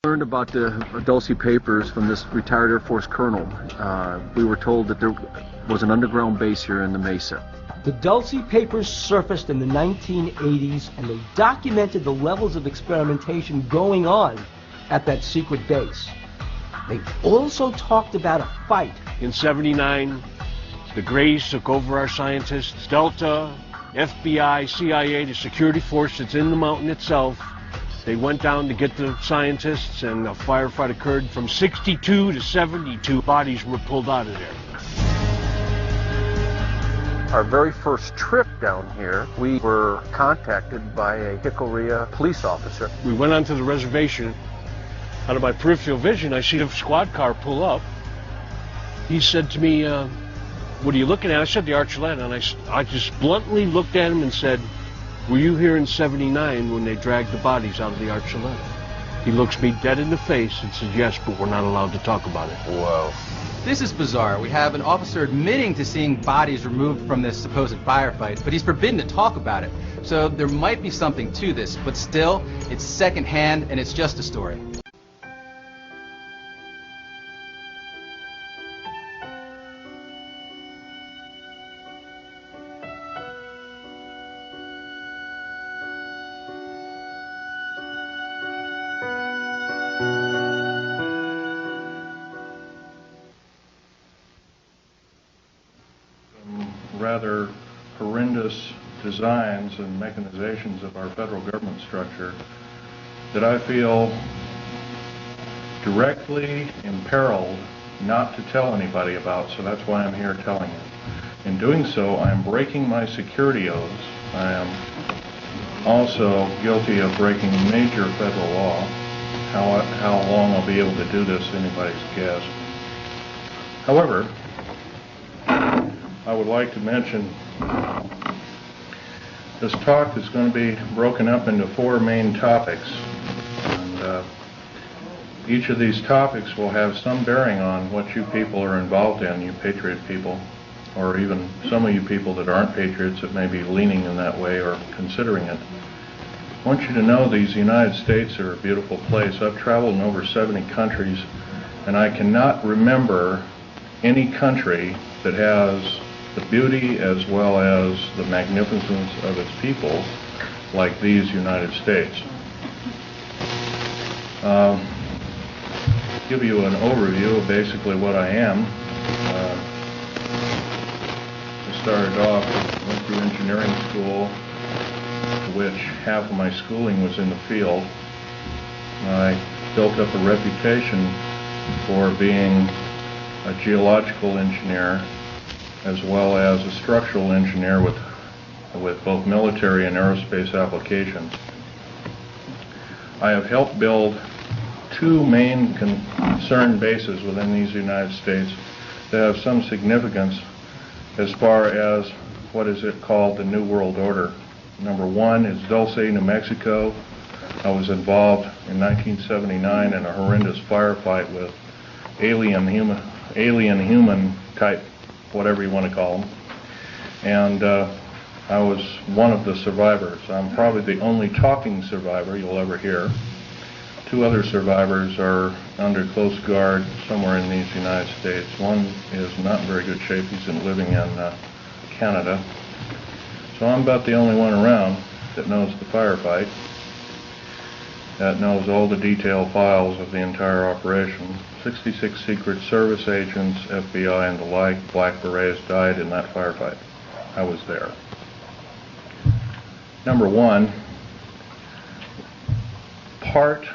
Learned about the Dulce papers from this retired Air Force colonel. We were told that there was an underground base here in the Mesa. The Dulce papers surfaced in the 1980s, and they documented the levels of experimentation going on at that secret base. They also talked about a fight. In '79, the Greys took over our scientists. Delta, FBI, CIA, the security force that's in the mountain itself. They went down to get the scientists, and a firefight occurred. From 62 to 72 bodies were pulled out of there. Our very first trip down here, we were contacted by a Jicarilla police officer. We went onto the reservation. Out of my peripheral vision, I see a squad car pull up. He said to me, what are you looking at? I said the Archuleta, and I just bluntly looked at him and said, were you here in '79 when they dragged the bodies out of the Archuleta? He looks me dead in the face and says, yes, but we're not allowed to talk about it. Whoa. This is bizarre. We have an officer admitting to seeing bodies removed from this supposed firefight, but he's forbidden to talk about it. So there might be something to this, but still, it's secondhand and it's just a story. Rather horrendous designs and mechanizations of our federal government structure that I feel directly imperiled not to tell anybody about, so that's why I'm here telling you. In doing so, I am breaking my security oaths. I am also guilty of breaking major federal law. How long I'll be able to do this, anybody's guess. However, I would like to mention this talk is going to be broken up into 4 main topics, and each of these topics will have some bearing on what you people are involved in, you patriot people, or even some of you people that aren't patriots that may be leaning in that way or considering it. I want you to know these United States are a beautiful place. I've traveled in over 70 countries, and I cannot remember any country that has the beauty as well as the magnificence of its people like these United States. Give you an overview of basically what I am. I started off, went through engineering school, which half of my schooling was in the field. I built up a reputation for being a geological engineer as well as a structural engineer with both military and aerospace applications. I have helped build 2 main concern bases within these United States that have some significance as far as what is it called the New World Order. Number 1 is Dulce, New Mexico. I was involved in 1979 in a horrendous firefight with alien human type, whatever you want to call them, and I was one of the survivors. I'm probably the only talking survivor you'll ever hear. 2 other survivors are under close guard somewhere in these United States. One is not in very good shape. He's living in Canada. So I'm about the only one around that knows the firefight, that knows all the detailed files of the entire operation. 66 Secret Service agents, FBI and the like, Black Berets died in that firefight. I was there. Number 1, part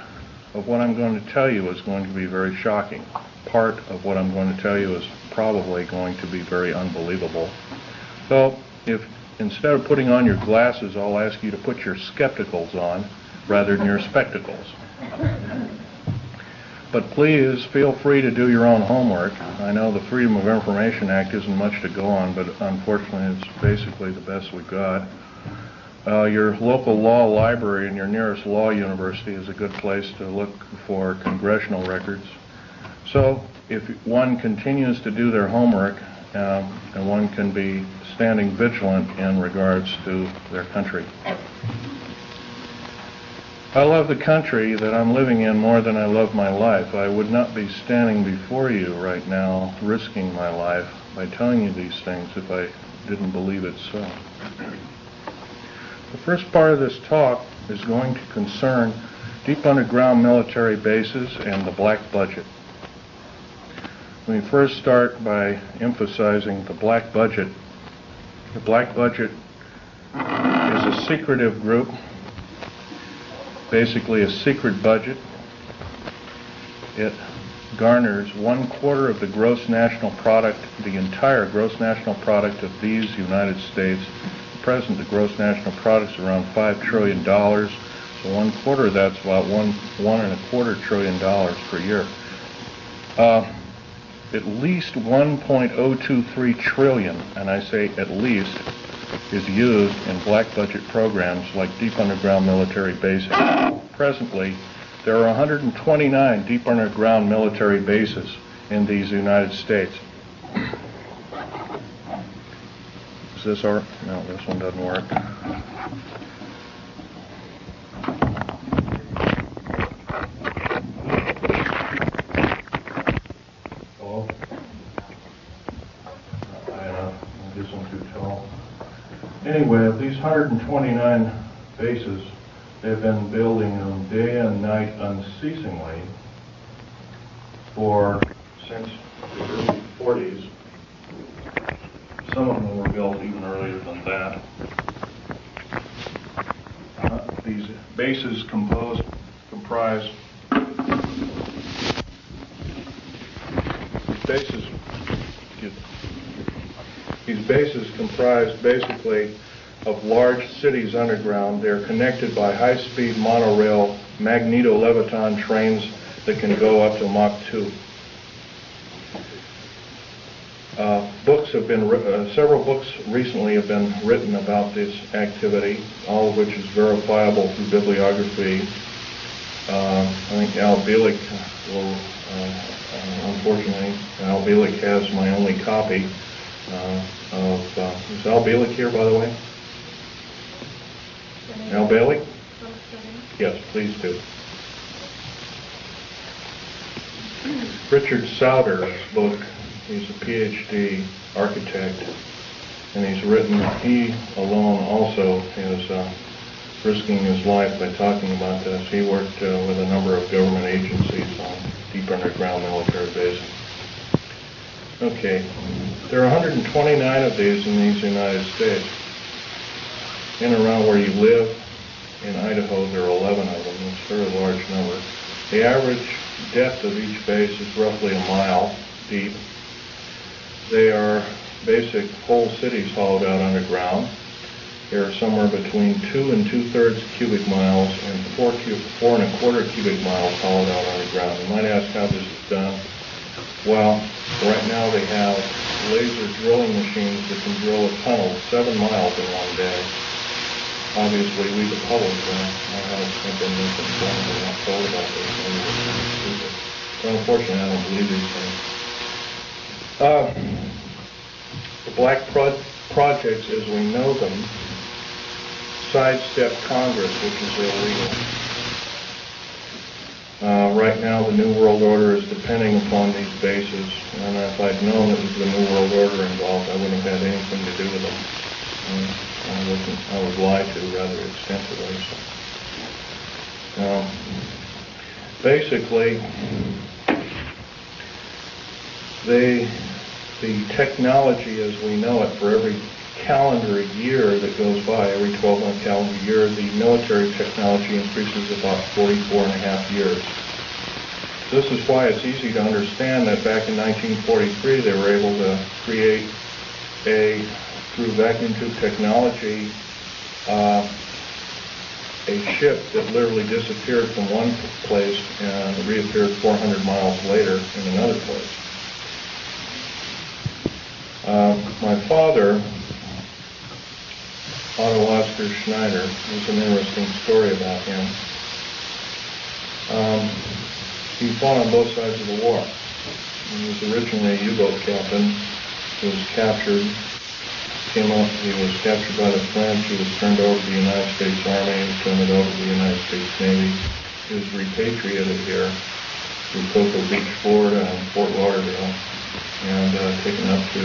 of what I'm going to tell you is going to be very shocking. Part of what I'm going to tell you is probably going to be very unbelievable. So if instead of putting on your glasses, I'll ask you to put your skepticals on rather than your spectacles. But please feel free to do your own homework. I know the Freedom of Information Act isn't much to go on, but unfortunately it's basically the best we've got. Your local law library and your nearest law university is a good place to look for congressional records. So if one continues to do their homework, and one can be standing vigilant in regards to their country. I love the country that I'm living in more than I love my life. I would not be standing before you right now risking my life by telling you these things if I didn't believe it so. The first part of this talk is going to concern deep underground military bases and the black budget. Let me first start by emphasizing the black budget. The black budget is a secretive group, basically a secret budget. It garners 1/4 of the gross national product, the entire gross national product of these United States. At present, the gross national product is around $5 trillion, so 1/4 of that's about $1.25 trillion per year. At least 1.023 trillion, and I say at least, is used in black budget programs like deep underground military bases. Presently, there are 129 deep underground military bases in these United States. Is this our? No, this one doesn't work. Hello? This one's too tall. Anyway, of these 129 bases, they've been building them day and night unceasingly since the early 40s. Some of them were built even earlier than that. These bases comprise basically of large cities underground. They're connected by high-speed monorail magneto-leviton trains that can go up to Mach 2. Several books recently have been written about this activity, all of which is verifiable through bibliography. I think Al Bielek will, unfortunately, Al Bielek has my only copy is Al Bielek here, by the way? Al Bielek? Yes, please do. Richard Sauder's book, he's a PhD architect, and he alone also is risking his life by talking about this. He worked with a number of government agencies on deep underground military bases. Okay, there are 129 of these in these United States. In and around where you live, in Idaho, there are 11 of them. It's a very large number. The average depth of each base is roughly a mile deep. They are basic whole cities hollowed out underground. They are somewhere between 2 2/3 cubic miles and 4 1/4 cubic miles hollowed out underground. You might ask how this is done. Well, right now they have laser drilling machines that can drill a tunnel 7 miles in one day. Obviously, we the public have been misinformed and not told about this. So unfortunately, I don't believe these things. The black projects, as we know them, sidestep Congress, which is illegal. Right now, the New World Order is depending upon these bases, and if I'd known it was the New World Order involved, I wouldn't have had anything to do with them. I was lied to rather extensively. So. Basically, the technology as we know it for every calendar year that goes by, every 12-month calendar year, the military technology increases about 44.5 years. This is why it's easy to understand that back in 1943 they were able to create through vacuum tube technology, a ship that literally disappeared from one place and reappeared 400 miles later in another place. My father, Otto Oscar Schneider, there's an interesting story about him. He fought on both sides of the war. He was originally a U-boat captain. He was captured he was captured by the French, he was turned over to the United States Army, he was turned over to the United States Navy. He was repatriated here to Cocoa Beach, Florida, and Fort Lauderdale, and taken up to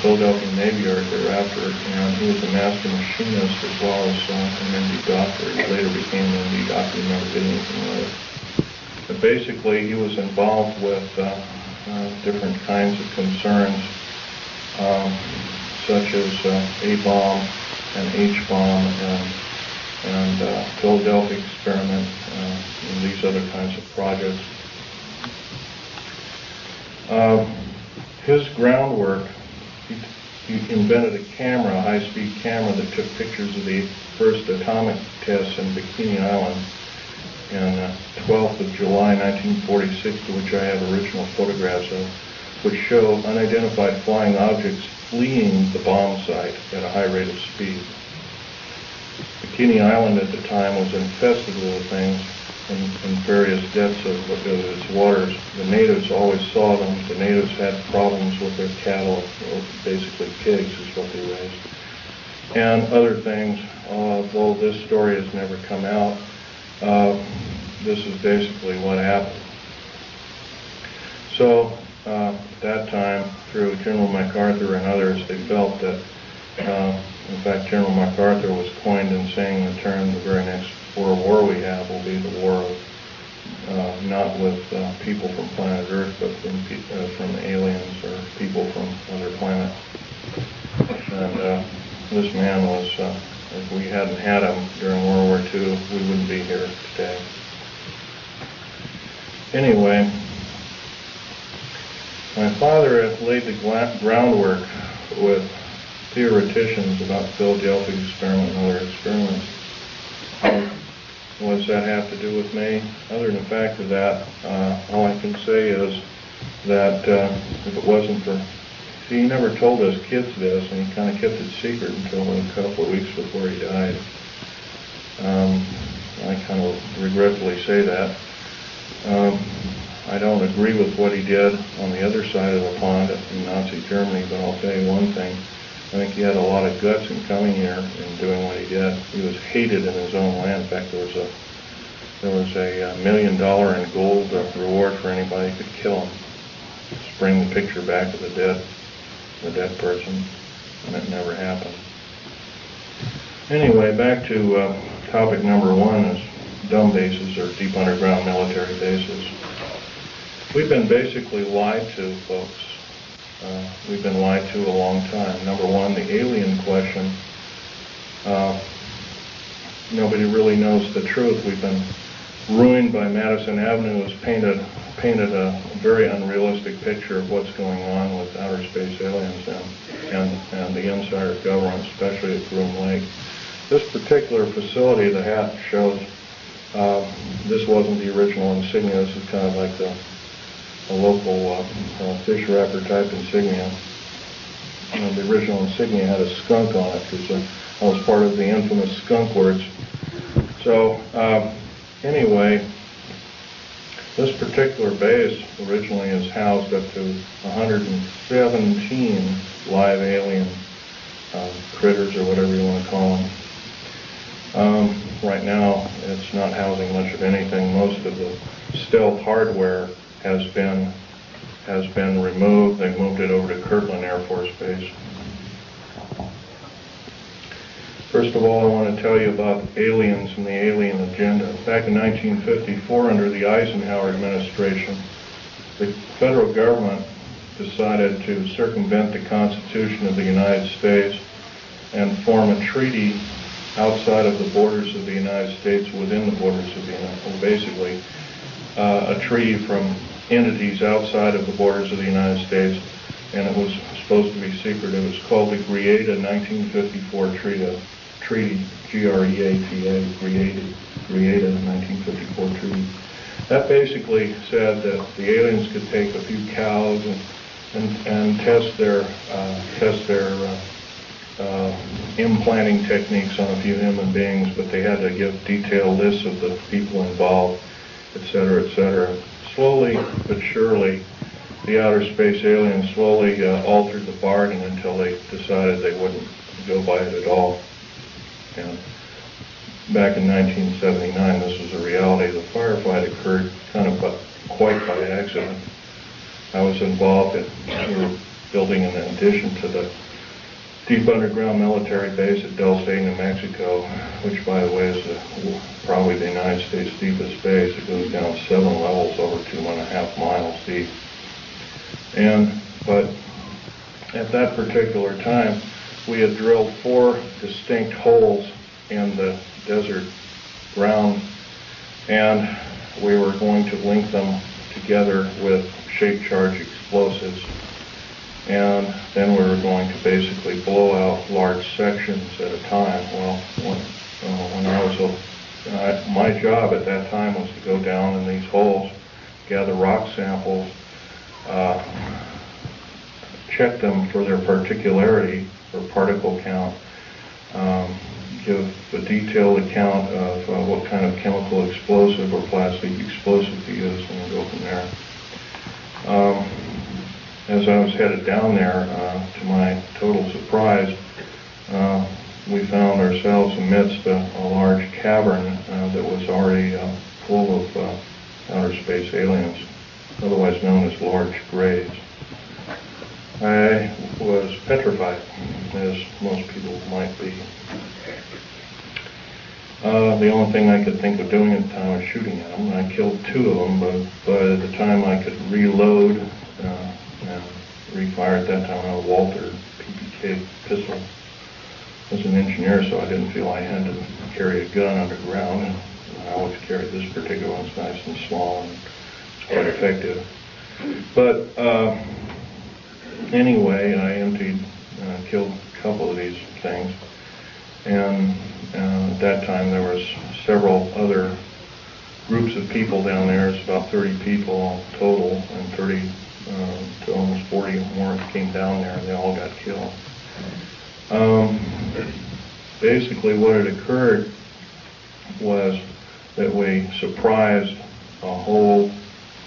Philadelphia Navy Yard thereafter, and he was a master machinist as well as an MD doctor. He later became an MD doctor, he never did anything with it. But basically, he was involved with different kinds of concerns, such as A-bomb and H-bomb and Philadelphia experiment and these other kinds of projects. His groundwork, he invented a camera, a high-speed camera that took pictures of the first atomic tests in Bikini Island on 12th of July 1946, to which I have original photographs of, which show unidentified flying objects fleeing the bomb site at a high rate of speed. Bikini Island at the time was infested with things in various depths of its waters. The natives always saw them. The natives had problems with their cattle, or basically pigs is what they raised, and other things. Though this story has never come out, this is basically what happened. So at that time, through General MacArthur and others, they felt that, in fact, General MacArthur was coined in saying the term, the very next World War we have will be the war of, not with people from planet Earth, but from aliens or people from other planets. And this man was, if we hadn't had him during World War II, we wouldn't be here today. Anyway, my father had laid the groundwork with theoreticians about Philadelphia experiment and other experiments. What does that have to do with me? Other than the fact of that, all I can say is that if it wasn't for... See, he never told us kids this, and he kind of kept it secret until a couple of weeks before he died. I kind of regretfully say that. I don't agree with what he did on the other side of the pond in Nazi Germany, but I'll tell you one thing. I think he had a lot of guts in coming here and doing what he did. He was hated in his own land. In fact, there was a $1 million in gold reward for anybody who could kill him. Just bring the picture back of the dead person, and it never happened. Anyway, back to topic number one is dumb bases or deep underground military bases. We've been basically lied to, folks. We've been lied to a long time. Number one, the alien question. Nobody really knows the truth. We've been ruined by Madison Avenue, has painted a very unrealistic picture of what's going on with outer space aliens and the insider government, especially at Groom Lake. This particular facility, the hat shows, this wasn't the original insignia. This is kind of like a local fish wrapper type insignia. And the original insignia had a skunk on it because I was part of the infamous skunk words. So anyway, this particular base originally is housed up to 117 live alien critters, or whatever you want to call them. Right now, it's not housing much of anything. Most of the stealth hardware has been removed. They moved it over to Kirtland Air Force Base. First of all, I want to tell you about aliens and the alien agenda. Back in 1954, under the Eisenhower administration, the federal government decided to circumvent the Constitution of the United States and form a treaty outside of the borders of the United States, within the borders of the United States, basically a treaty from entities outside of the borders of the United States, and it was supposed to be secret. It was called the Greada 1954 Treaty, G-R-E-A-T-A, Greada 1954 Treaty. That basically said that the aliens could take a few cows and test their implanting techniques on a few human beings, but they had to give detailed lists of the people involved, etc., etc. Slowly but surely, the outer space aliens slowly altered the bargain until they decided they wouldn't go by it at all. And back in 1979, this was a reality. The firefight occurred kind of quite by accident. I was involved in, we were building an addition to the deep underground military base at Dulce, New Mexico, which, by the way, is probably the United States deepest base. It goes down 7 levels over 2.5 miles deep. But at that particular time, we had drilled 4 distinct holes in the desert ground, and we were going to link them together with shape charge explosives. And then we were going to basically blow out large sections at a time. Well, when I was my job at that time was to go down in these holes, gather rock samples, check them for their particularity or particle count, give a detailed account of what kind of chemical explosive or plastic explosive to use, and go from there. As I was headed down there, to my total surprise, we found ourselves amidst a large cavern that was already full of outer space aliens, otherwise known as large graves. I was petrified, as most people might be. The only thing I could think of doing at the time was shooting at them. I killed 2 of them, but by the time I could reload and refire at that time, I had a Walter PPK pistol. I was an engineer, so I didn't feel I had to carry a gun underground. And I always carried this particular one. It's nice and small, and it's quite effective. But anyway, I killed a couple of these things. And at that time, there was several other groups of people down there. It's about 30 people total, and 30 to almost 40 or more came down there, and they all got killed. Basically, what had occurred was that we surprised a whole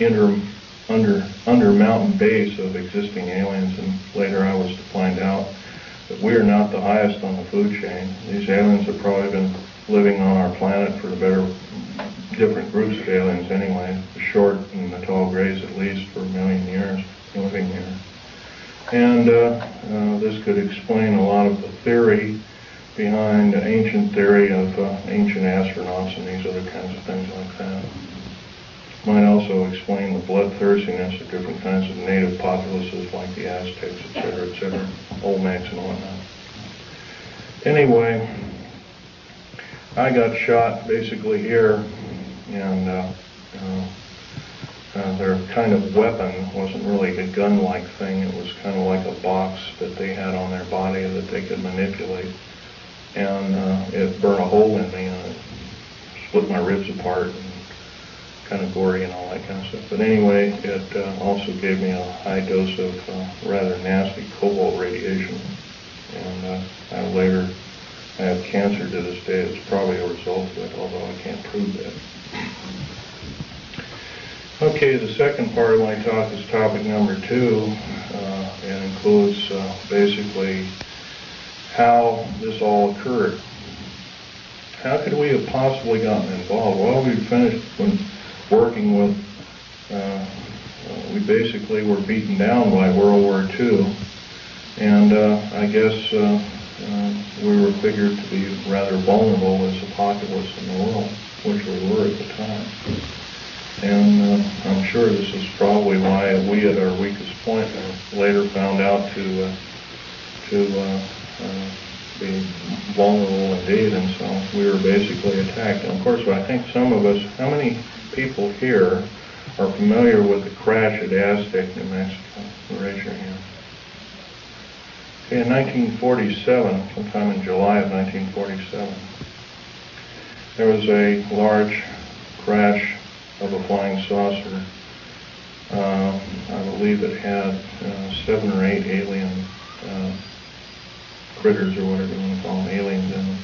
under mountain base of existing aliens, and later I was to find out that we are not the highest on the food chain. These aliens have probably been living on our planet for different groups of aliens anyway, the short and the tall grays at least, for 1 million years living here. And this could explain a lot of the theory behind the ancient theory of ancient astronauts and these other kinds of things like that. Might also explain the bloodthirstiness of different kinds of native populaces like the Aztecs, etc., Olmecs and whatnot. Anyway, I got shot basically here, and their kind of weapon wasn't really a gun-like thing. It was kind of like a box that they had on their body that they could manipulate. And it burned a hole in me, and it split my ribs apart, and kind of gory and all that kind of stuff. But anyway, it also gave me a high dose of rather nasty cobalt radiation. And I have cancer to this day. It's probably a result of it, although I can't prove that. Okay, the second part of my talk is topic number 2, and includes basically how this all occurred. How could we have possibly gotten involved? Well, we finished working with, we basically were beaten down by World War II, and I guess we were figured to be rather vulnerable as a populace in the world, which we were at the time. And I'm sure this is probably why we, at our weakest point, later found out to be vulnerable indeed, and so we were basically attacked. And of course, I think some of us, how many people here are familiar with the crash at Aztec, New Mexico? Raise your hand. Okay, in 1947, sometime in July of 1947, there was a large crash of a flying saucer. I believe it had 7 or 8 alien critters, or whatever you want to call them, aliens in them.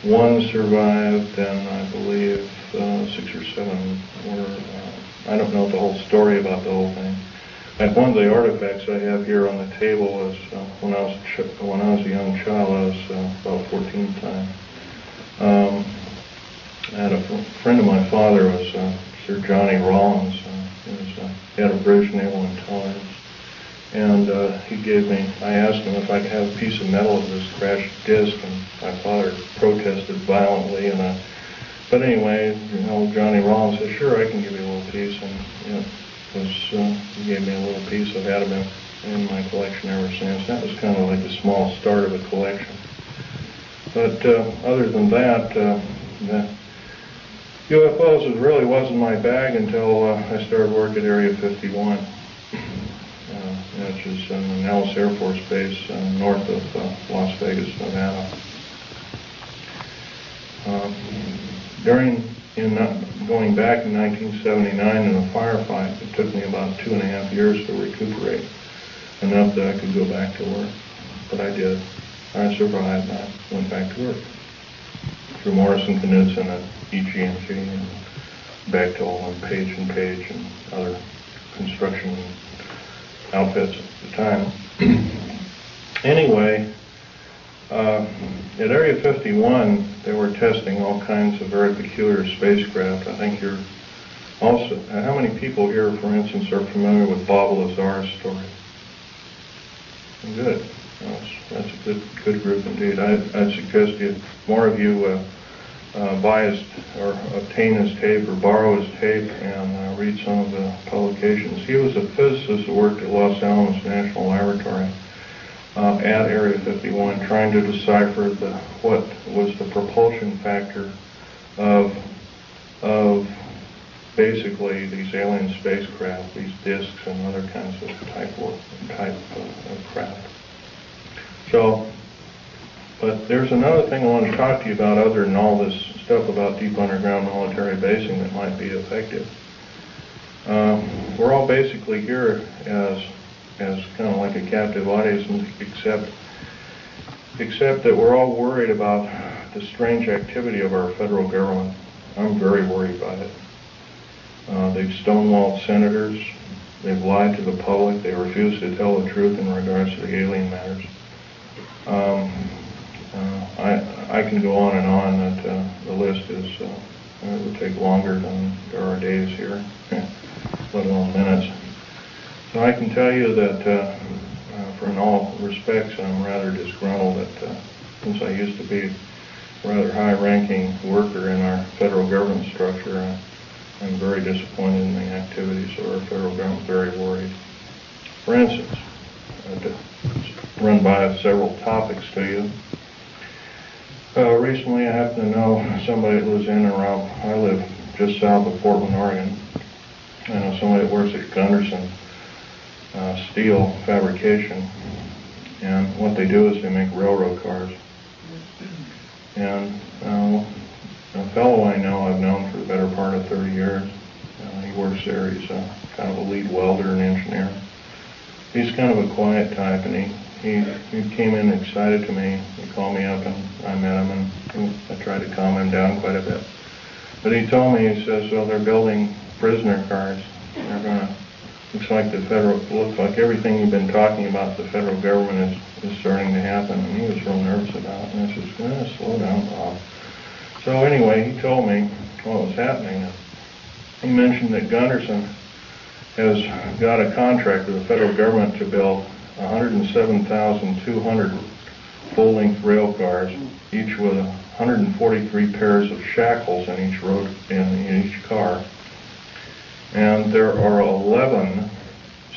1 survived, and I believe 6 or 7 were, I don't know the whole story about the whole thing, And one of the artifacts I have here on the table is when I was a young child. I was about 14 at the time. I had a friend of my father was Sir Johnny Rawlins. He had a British Naval Intelligence. And he gave me, I asked him if I could have a piece of metal of this crashed disc, and my father protested violently. But anyway, Johnny Rawlins said, "Sure, I can give you a little piece." And he gave me a little piece. I've had them in my collection ever since. That was kind of like the small start of a collection. But other than that, the UFOs really wasn't my bag until I started work at Area 51, which is in the Nellis Air Force Base north of Las Vegas, Nevada. Going back in 1979 in a firefight, it took me about 2.5 years to recuperate, enough that I could go back to work. But I did. I survived. I went back to work through Morrison Knudsen and EG&G and Bechtel and Page and other construction outfits at the time. Anyway, at Area 51, they were testing all kinds of very peculiar spacecraft. I think you're also, how many people here, for instance, are familiar with Bob Lazar's story? Good. That's a good group indeed. I'd suggest more of you buy his, or obtain his tape or borrow his tape and read some of the publications. He was a physicist who worked at Los Alamos National Laboratory at Area 51, trying to decipher what was the propulsion factor of basically these alien spacecraft, these discs and other kinds of type of craft. So, but there's another thing I want to talk to you about other than all this stuff about deep underground military basing that might be effective. We're all basically here as kind of like a captive audience, except that we're all worried about the strange activity of our federal government. I'm very worried by it. They've stonewalled senators. They've lied to the public. They refuse to tell the truth in regards to the alien matters. I can go on and on. That the list is it would take longer than there are days here, let alone minutes. So I can tell you that, in all respects, I'm rather disgruntled that since I used to be a rather high-ranking worker in our federal government structure, I'm very disappointed in the activities of our federal government, very worried. For instance, to run by several topics to you. Recently I happen to know somebody that lives in and around, I live just south of Portland, Oregon. I know somebody that works at Gunderson Steel Fabrication, and what they do is they make railroad cars. And a fellow I know, I've known for the better part of 30 years. He works there. He's kind of a lead welder and engineer. He's kind of a quiet type, and he came in excited to me. He called me up, and I met him, and I tried to calm him down quite a bit. But he told me, he says, well, they're building prisoner cars. They're going to, looks like everything you've been talking about the federal government is starting to happen. And he was real nervous about it. And I said, slow down, Bob. So anyway, he told me what was happening. He mentioned that Gunderson has got a contract with the federal government to build 107,200 full-length rail cars, each with 143 pairs of shackles in each car. And there are 11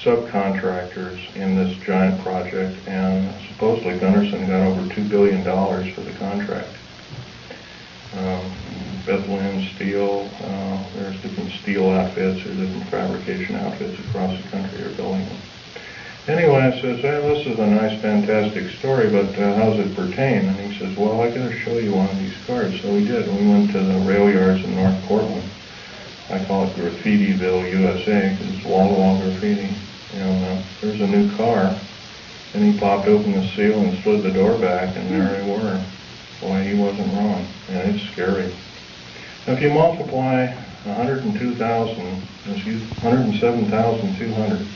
subcontractors in this giant project, and supposedly Gunderson got over $2 billion for the contract. Bethlehem Steel, there's different steel outfits or different fabrication outfits across the country are building them. Anyway, I says, hey, this is a nice, fantastic story, but how does it pertain? And he says, well, I got to show you one of these cars. So we did. We went to the rail yards in North Portland. I call it Graffitiville, USA, because it's wall-to-wall graffiti. And there's a new car, and he popped open the seal and slid the door back, and there they were. Boy, he wasn't wrong. And it's scary. Now, if you multiply 107,200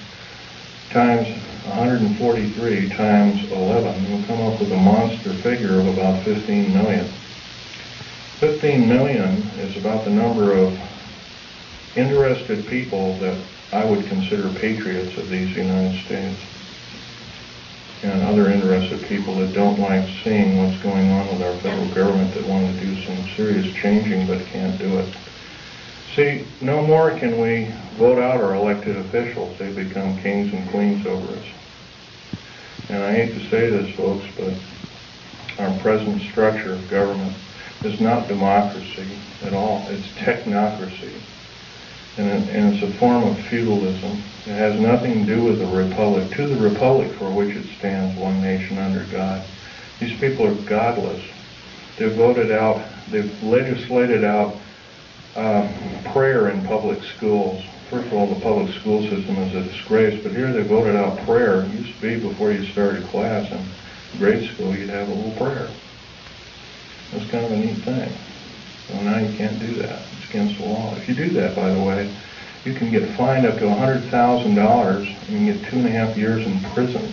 times 143 times 11, you'll come up with a monster figure of about 15 million. 15 million is about the number of interested people that I would consider patriots of these United States, and other interested people that don't like seeing what's going on with our federal government, that want to do some serious changing but can't do it. See, no more can we vote out our elected officials. They become kings and queens over us. And I hate to say this, folks, but our present structure of government is not democracy at all. It's technocracy. And it's a form of feudalism. It has nothing to do with the republic. To the republic for which it stands, one nation under God. These people are godless. They've voted out, they've legislated out prayer in public schools. First of all, the public school system is a disgrace, but here they voted out prayer. It used to be before you started class in grade school, you'd have a little prayer. That's kind of a neat thing. So now you can't do that. It's against the law. If you do that, by the way, you can get fined up to $100,000 and you can get 2.5 years in prison.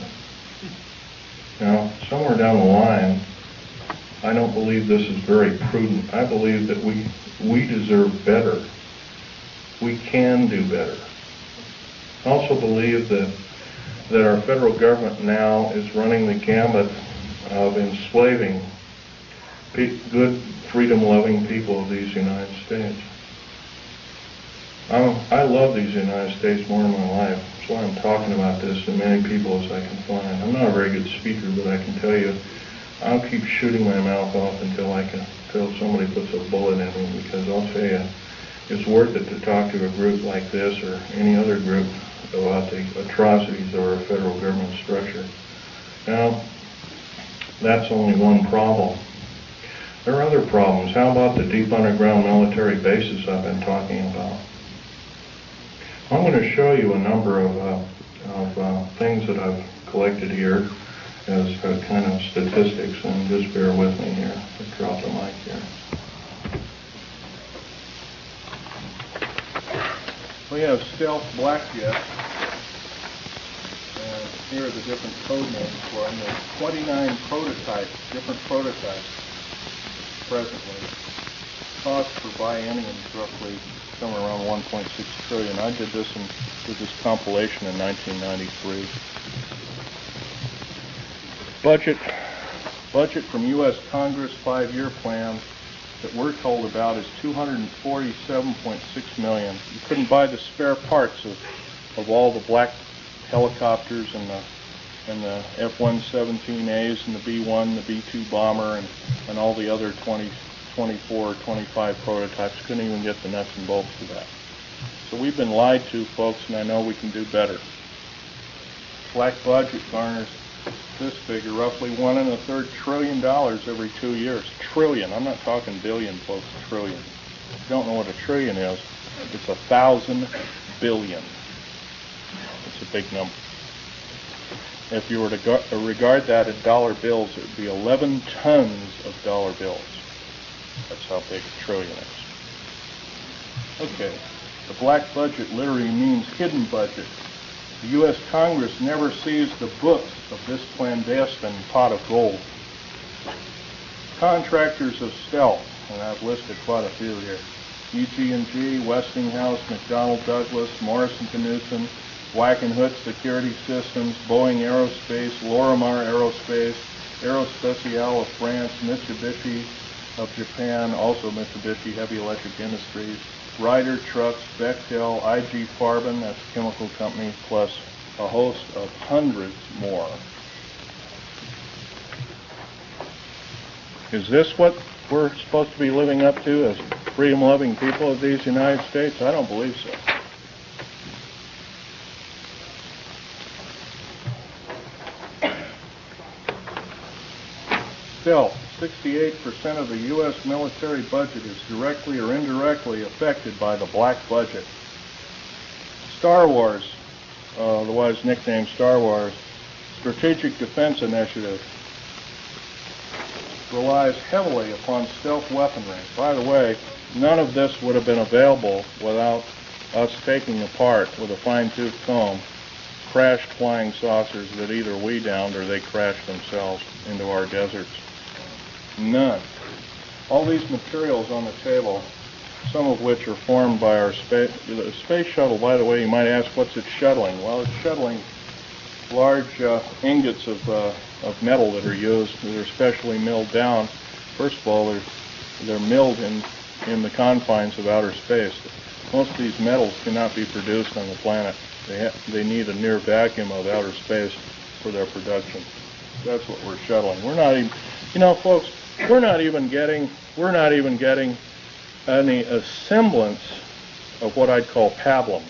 Now, somewhere down the line, I don't believe this is very prudent. I believe that we deserve better. We can do better. I also believe that our federal government now is running the gambit of enslaving good, freedom-loving people of these United States. I love these United States more in my life. That's why I'm talking about this to as many people as I can find. I'm not a very good speaker, but I can tell you, I'll keep shooting my mouth off until somebody puts a bullet in me, because I'll tell you, it's worth it to talk to a group like this or any other group about the atrocities of our federal government structure. Now, that's only one problem. There are other problems. How about the deep underground military bases I've been talking about? I'm going to show you a number of things that I've collected here as kind of statistics, and just bear with me here. I'll drop the mic here. We have stealth black jets, and here are the different code names for them. There's 29 prototypes, different prototypes presently. Cost per biennium is roughly somewhere around 1.6 trillion. I did this compilation in 1993. Budget from U.S. Congress 5-year plan that we're told about is $247.6 million. You couldn't buy the spare parts of all the black helicopters and the F-117As and the B-1, the B-2 bomber, and all the other 24, 25 prototypes. Couldn't even get the nuts and bolts for that. So we've been lied to, folks, and I know we can do better. Black budget garners this figure, roughly $1.25 trillion every 2 years. Trillion. I'm not talking billion, folks. Trillion. If you don't know what a trillion is, it's 1,000 billion. It's a big number. If you were to regard that in dollar bills, it would be 11 tons of dollar bills. That's how big a trillion is. Okay. The black budget literally means hidden budget. The U.S. Congress never sees the books of this clandestine pot of gold. Contractors of stealth, and I've listed quite a few here. EG&G, Westinghouse, McDonnell Douglas, Morrison Knudsen, Wackenhut Security Systems, Boeing Aerospace, Lorimar Aerospace, Aerospatiale of France, Mitsubishi of Japan, also Mitsubishi Heavy Electric Industries, Ryder Trucks, Bechtel, IG Farben, that's a chemical company, plus a host of hundreds more. Is this what we're supposed to be living up to as freedom-loving people of these United States? I don't believe so. Still, 68% of the U.S. military budget is directly or indirectly affected by the black budget. Star Wars, otherwise nicknamed Star Wars, Strategic Defense Initiative, relies heavily upon stealth weaponry. By the way, none of this would have been available without us taking apart with a fine-tooth comb crashed flying saucers that either we downed or they crashed themselves into our deserts? None. All these materials on the table, some of which are formed by our the space shuttle, by the way, you might ask, what's it shuttling? Well, it's shuttling large ingots of metal that are used, that are specially milled down. First of all, they're milled in the confines of outer space. Most of these metals cannot be produced on the planet. They need a near vacuum of outer space for their production. That's what we're shuttling. We're not even, folks, we're not even getting a semblance of what I'd call pablum.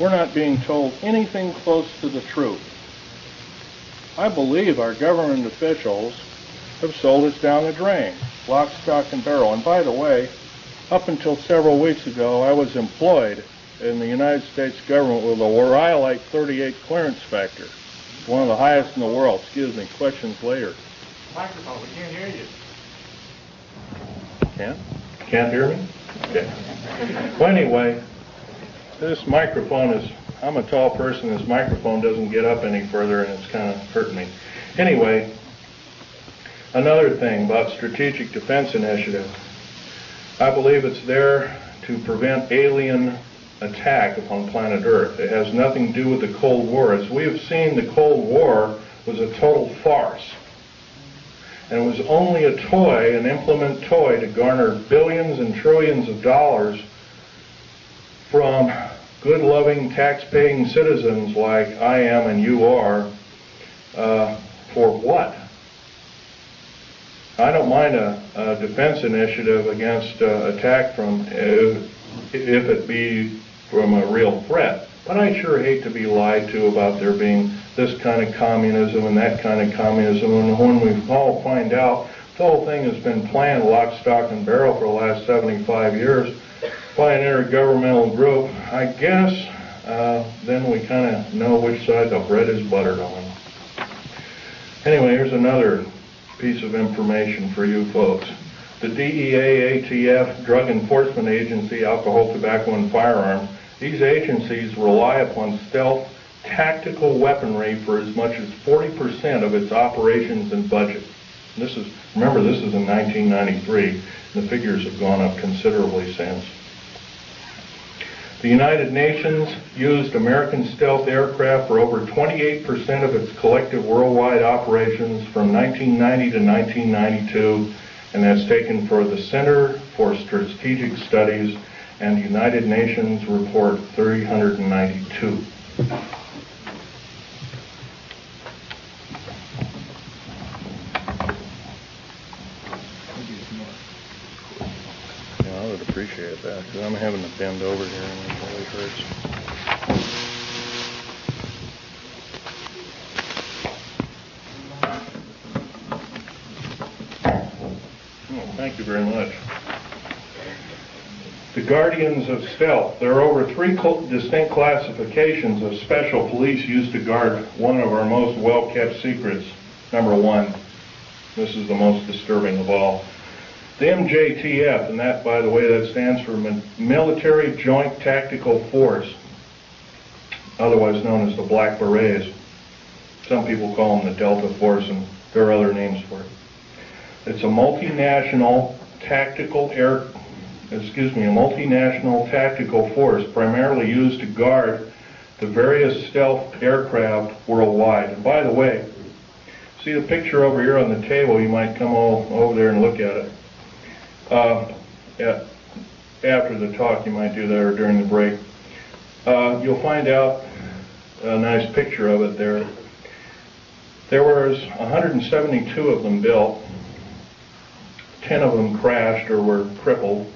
We're not being told anything close to the truth. I believe our government officials have sold us down the drain, lock, stock, and barrel. And by the way, up until several weeks ago, I was employed in the United States government with a Rhyolite 38 clearance factor, one of the highest in the world. Excuse me, questions later. Microphone, we can't hear you. Can't hear me? Okay. Well, anyway, this microphone is, I'm a tall person, this microphone doesn't get up any further and it's kind of hurting me. Anyway, another thing about Strategic Defense Initiative. I believe it's there to prevent alien attack upon planet Earth. It has nothing to do with the Cold War. As we have seen, the Cold War was a total farce. And it was only a toy, an implement toy, to garner billions and trillions of dollars from good, loving, tax-paying citizens like I am and you are, for what? I don't mind a defense initiative against attack from, if it be from a real threat. But I sure hate to be lied to about there being this kind of communism and that kind of communism. And when we all find out the whole thing has been planned lock, stock, and barrel for the last 75 years by an intergovernmental group, I guess then we kind of know which side the bread is buttered on. Anyway, here's another piece of information for you folks. The DEA, ATF, Drug Enforcement Agency, Alcohol, Tobacco, and Firearms, these agencies rely upon stealth tactical weaponry for as much as 40% of its operations and budget. Remember, this is in 1993. The figures have gone up considerably since. The United Nations used American stealth aircraft for over 28% of its collective worldwide operations from 1990 to 1992, and that's taken for the Center for Strategic Studies and the United Nations Report 392. Yeah, I would appreciate that, because I'm having to bend over here and it really hurts. Oh, thank you very much. The Guardians of Stealth. There are over 3 distinct classifications of special police used to guard one of our most well-kept secrets. Number 1, this is the most disturbing of all. The MJTF, and that, by the way, that stands for Military Joint Tactical Force, otherwise known as the Black Berets. Some people call them the Delta Force, and there are other names for it. It's a multinational tactical tactical force primarily used to guard the various stealth aircraft worldwide. And by the way, see the picture over here on the table? You might come over there and look at it. After the talk, you might do that, or during the break. You'll find out a nice picture of it there. There was 172 of them built. 10 of them crashed or were crippled.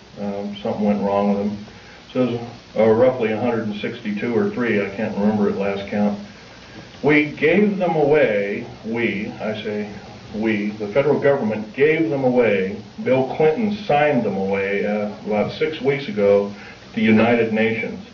Something went wrong with them. So it was roughly 162 or 3. I can't remember at last count. We gave them away. The federal government gave them away. Bill Clinton signed them away about 6 weeks ago to the United Nations.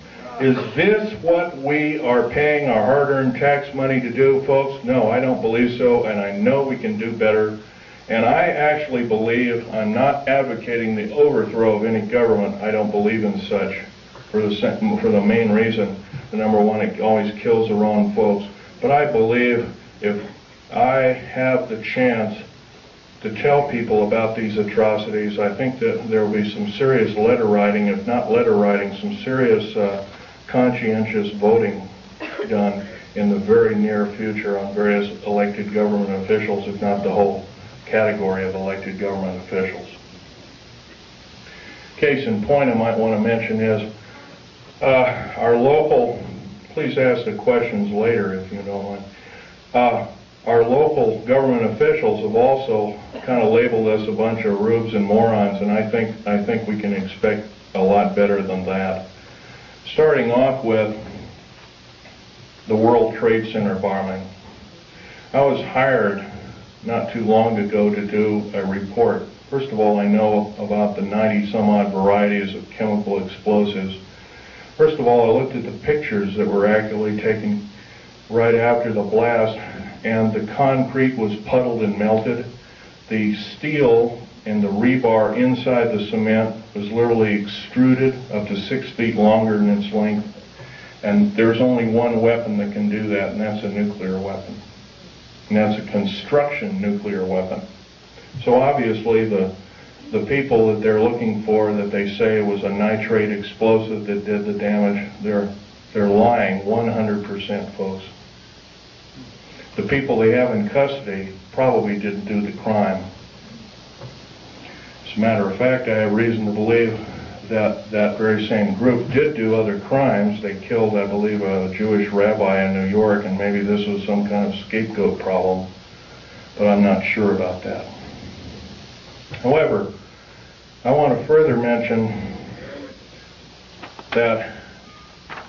Is this what we are paying our hard-earned tax money to do, folks? No, I don't believe so, and I know we can do better. And I actually believe, I'm not advocating the overthrow of any government. I don't believe in such, for the main reason number one, it always kills the wrong folks. But I believe if I have the chance to tell people about these atrocities, I think that there will be some serious letter writing, if not letter writing, some serious conscientious voting done in the very near future on various elected government officials, if not the whole category of elected government officials. Case in point I might want to mention is our local, please ask the questions later if you don't mind. Our local government officials have also kind of labeled us a bunch of rubes and morons, and I think we can expect a lot better than that. Starting off with the World Trade Center bombing. I was hired not too long ago to do a report. First of all, I know about the 90-some-odd varieties of chemical explosives. First of all, I looked at the pictures that were actually taken right after the blast, and the concrete was puddled and melted. The steel and the rebar inside the cement was literally extruded up to 6 feet longer than its length. And there's only one weapon that can do that, and that's a nuclear weapon. And that's a construction nuclear weapon. So obviously the people that they're looking for, that they say it was a nitrate explosive that did the damage, they're lying 100%, folks. The people they have in custody probably didn't do the crime. As a matter of fact, I have reason to believe that that very same group did do other crimes. They killed, I believe, a Jewish rabbi in New York, and maybe this was some kind of scapegoat problem, but I'm not sure about that. However, I want to further mention that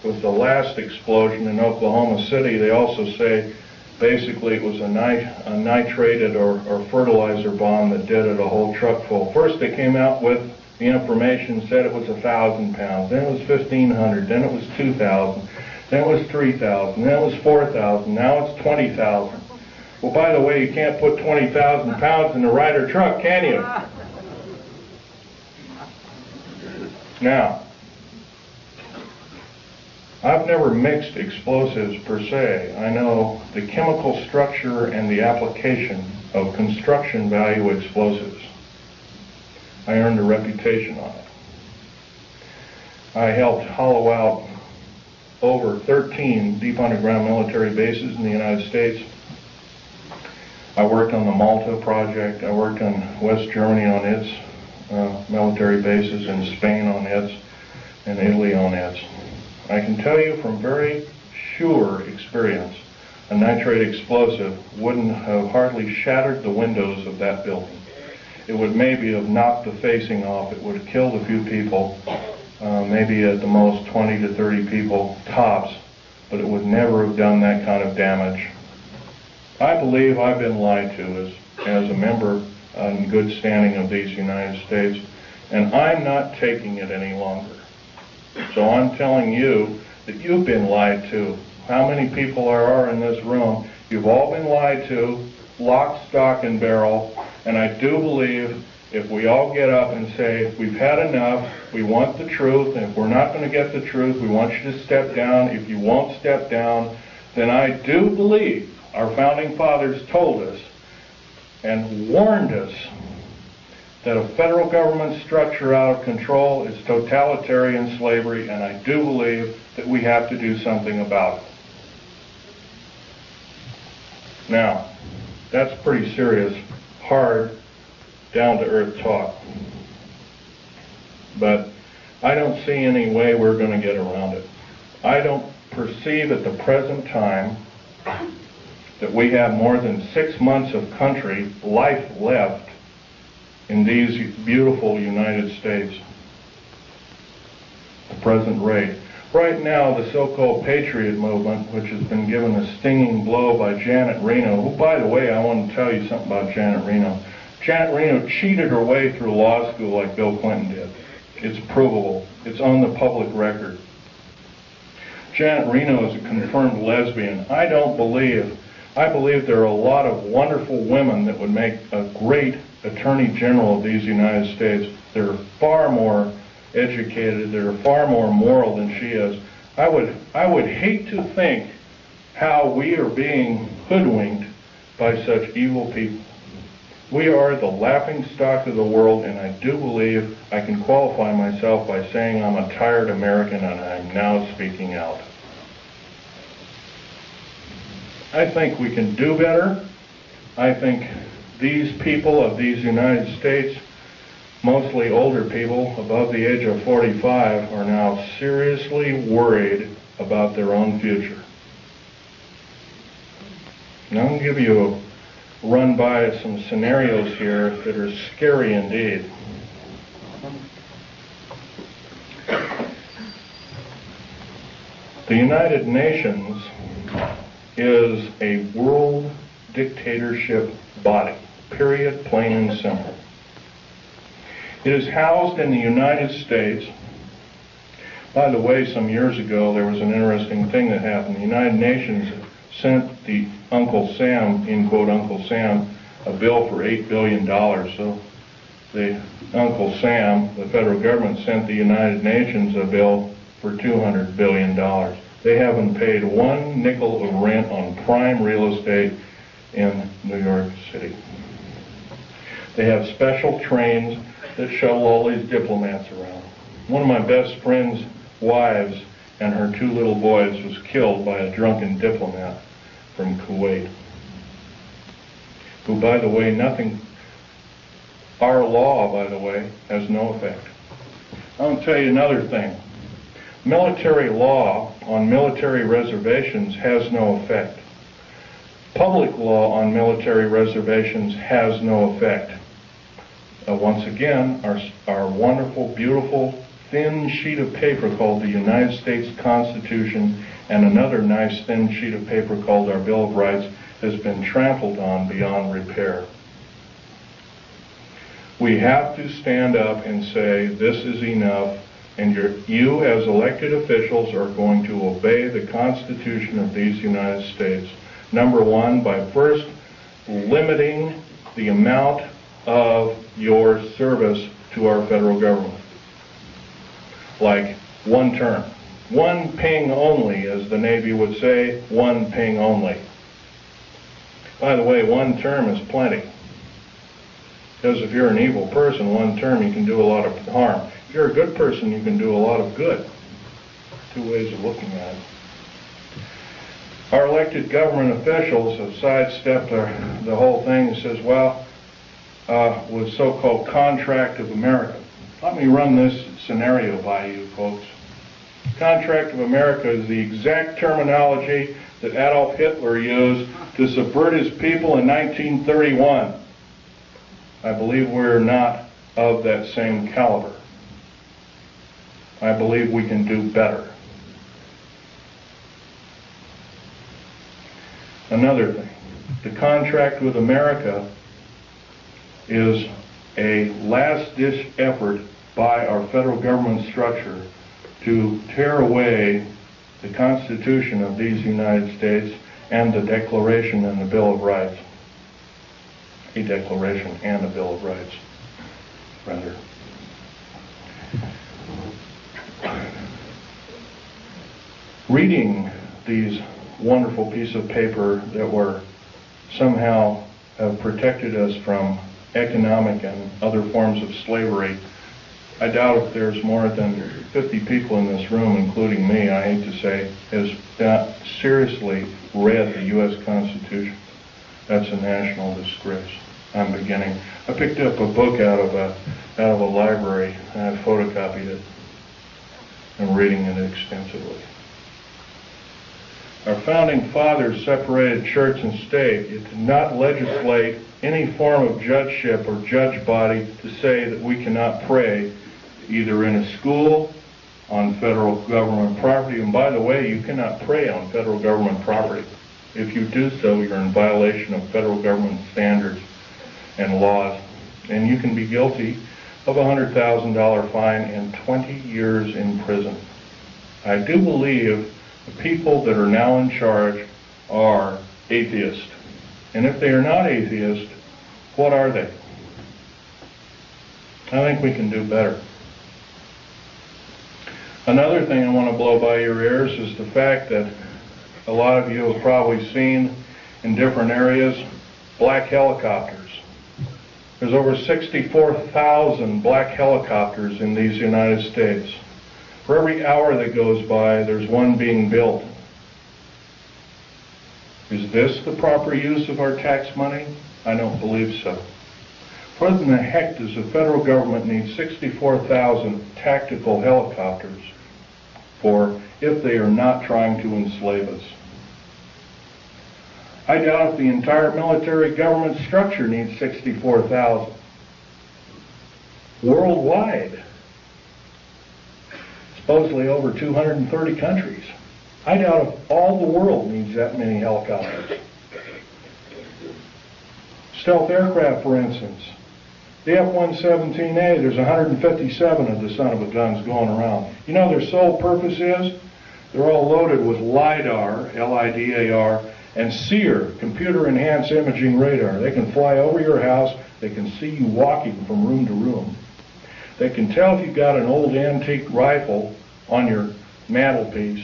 with the last explosion in Oklahoma City, they also say basically it was a nitrated or fertilizer bomb that did it, a whole truck full. First they came out with the information, said it was 1,000 pounds, then it was 1,500, then it was 2,000, then it was 3,000, then it was 4,000, now it's 20,000. Well, by the way, you can't put 20,000 pounds in a Ryder truck, can you? Now, I've never mixed explosives per se. I know the chemical structure and the application of construction value explosives. I earned a reputation on it. I helped hollow out over 13 deep underground military bases in the United States. I worked on the Malta project. I worked on West Germany on its military bases, and Spain on its, and Italy on its. I can tell you from very sure experience, a nitrate explosive wouldn't have hardly shattered the windows of that building. It would maybe have knocked the facing off. It would have killed a few people, maybe at the most 20 to 30 people tops, but it would never have done that kind of damage. I believe I've been lied to as a member in good standing of these United States, and I'm not taking it any longer. So I'm telling you that you've been lied to. How many people there are in this room? You've all been lied to, lock, stock, and barrel, and I do believe if we all get up and say, we've had enough, we want the truth, and if we're not going to get the truth, we want you to step down. If you won't step down, then I do believe our founding fathers told us and warned us that a federal government structure out of control is totalitarian slavery, and I do believe that we have to do something about it. Now, that's pretty serious, hard, down-to-earth talk. But I don't see any way we're going to get around it. I don't perceive at the present time that we have more than 6 months of country life left in these beautiful United States. The present rate. Right now, the so-called Patriot movement, which has been given a stinging blow by Janet Reno, who, by the way, I want to tell you something about Janet Reno. Janet Reno cheated her way through law school like Bill Clinton did. It's provable. It's on the public record. Janet Reno is a confirmed lesbian. I believe there are a lot of wonderful women that would make a great Attorney General of these United States. They're far more educated, they're far more moral than she is. I would hate to think how we are being hoodwinked by such evil people. We are the laughingstock of the world, and I do believe I can qualify myself by saying I'm a tired American, and I'm now speaking out. I think we can do better. I think these people of these United States, mostly older people above the age of 45, are now seriously worried about their own future. And I'm going to give you a run by some scenarios here that are scary indeed. The United Nations is a world dictatorship body, period, plain and simple. It is housed in the United States. By the way, some years ago there was an interesting thing that happened. The United Nations sent the Uncle Sam, in quote Uncle Sam, a bill for $8 billion. So the Uncle Sam, the federal government, sent the United Nations a bill for $200 billion. They haven't paid one nickel of rent on prime real estate in New York City. They have special trains that shuttle all these diplomats around. One of my best friend's wives and her 2 little boys was killed by a drunken diplomat from Kuwait, who, by the way, our law, by the way, has no effect. I'll tell you another thing. Military law on military reservations has no effect. Public law on military reservations has no effect. Once again, our wonderful, beautiful, thin sheet of paper called the United States Constitution and another nice thin sheet of paper called our Bill of Rights has been trampled on beyond repair. We have to stand up and say, this is enough, and you as elected officials are going to obey the Constitution of these United States. Number one, by first limiting the amount of your service to our federal government. Like 1 term. 1 ping only, as the Navy would say, 1 ping only. By the way, 1 term is plenty. Because if you're an evil person, 1 term you can do a lot of harm. If you're a good person, you can do a lot of good. 2 ways of looking at it. Our elected government officials have sidestepped the whole thing and says, well, with so-called Contract of America. Let me run this scenario by you, folks. Contract of America is the exact terminology that Adolf Hitler used to subvert his people in 1931. I believe we're not of that same caliber. I believe we can do better. Another thing, the Contract with America is a last-ditch effort by our federal government structure to tear away the Constitution of these United States and the Declaration and the Bill of Rights. A Declaration and a Bill of Rights, rather. Reading these wonderful pieces of paper that were somehow have protected us from economic and other forms of slavery, I doubt if there's more than 50 people in this room, including me, I hate to say, has not seriously read the U.S. Constitution. That's a national disgrace. I'm beginning. I picked up a book out of a library and I photocopied it. I'm reading it extensively. Our founding fathers separated church and state. It did not legislate any form of judgeship or judge body to say that we cannot pray either in a school, on federal government property. And by the way, you cannot pray on federal government property. If you do so, you're in violation of federal government standards and laws. And you can be guilty of a $100,000 fine and 20 years in prison. I do believe the people that are now in charge are atheists. And if they are not atheists, what are they? I think we can do better. Another thing I want to blow by your ears is the fact that a lot of you have probably seen in different areas black helicopters. There's over 64,000 black helicopters in these United States. For every hour that goes by, there's one being built. Is this the proper use of our tax money? I don't believe so. What in the heck does the federal government need 64,000 tactical helicopters for if they are not trying to enslave us? I doubt if the entire military government structure needs 64,000. Worldwide, supposedly over 230 countries. I doubt if all the world needs that many helicopters. Stealth aircraft, for instance. The F-117A, there's 157 of the son of a guns going around. You know their sole purpose is? They're all loaded with LIDAR, L-I-D-A-R, and SEER, computer-enhanced imaging radar. They can fly over your house. They can see you walking from room to room. They can tell if you've got an old antique rifle on your mantelpiece.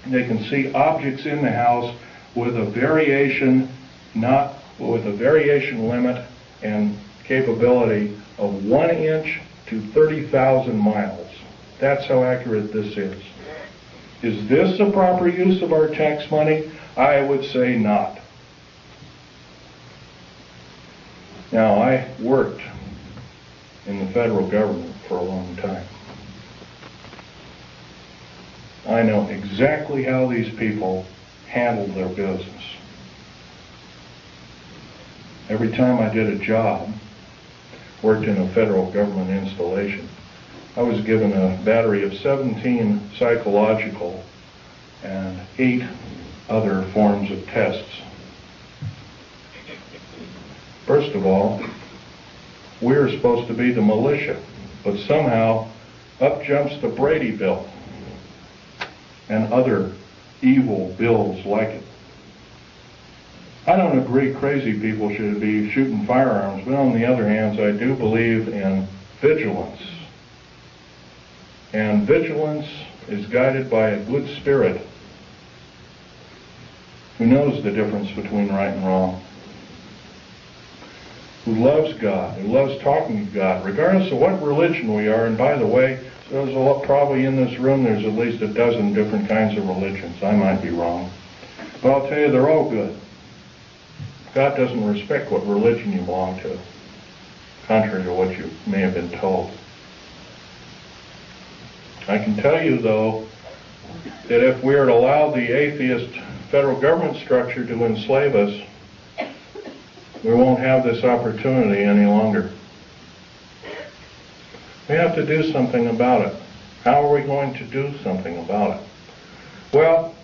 They can see objects in the house with a variation, limit and capability of 1 inch to 30,000 miles. That's how accurate this is. Is this the proper use of our tax money? I would say not. Now, I worked in the federal government for a long time. I know exactly how these people handled their business. Every time I did a job, worked in a federal government installation, I was given a battery of 17 psychological and 8 other forms of tests. First of all, we're supposed to be the militia, but somehow up jumps the Brady Bill and other evil bills like it. I don't agree crazy people should be shooting firearms, but on the other hand, I do believe in vigilance. And vigilance is guided by a good spirit who knows the difference between right and wrong, who loves God, who loves talking to God, regardless of what religion we are. And by the way, there's a lot, probably in this room, there's at least a dozen different kinds of religions. I might be wrong. But I'll tell you, they're all good. God doesn't respect what religion you belong to, contrary to what you may have been told. I can tell you, though, that if we are to allow the atheist federal government structure to enslave us, we won't have this opportunity any longer. We have to do something about it. How are we going to do something about it? Well,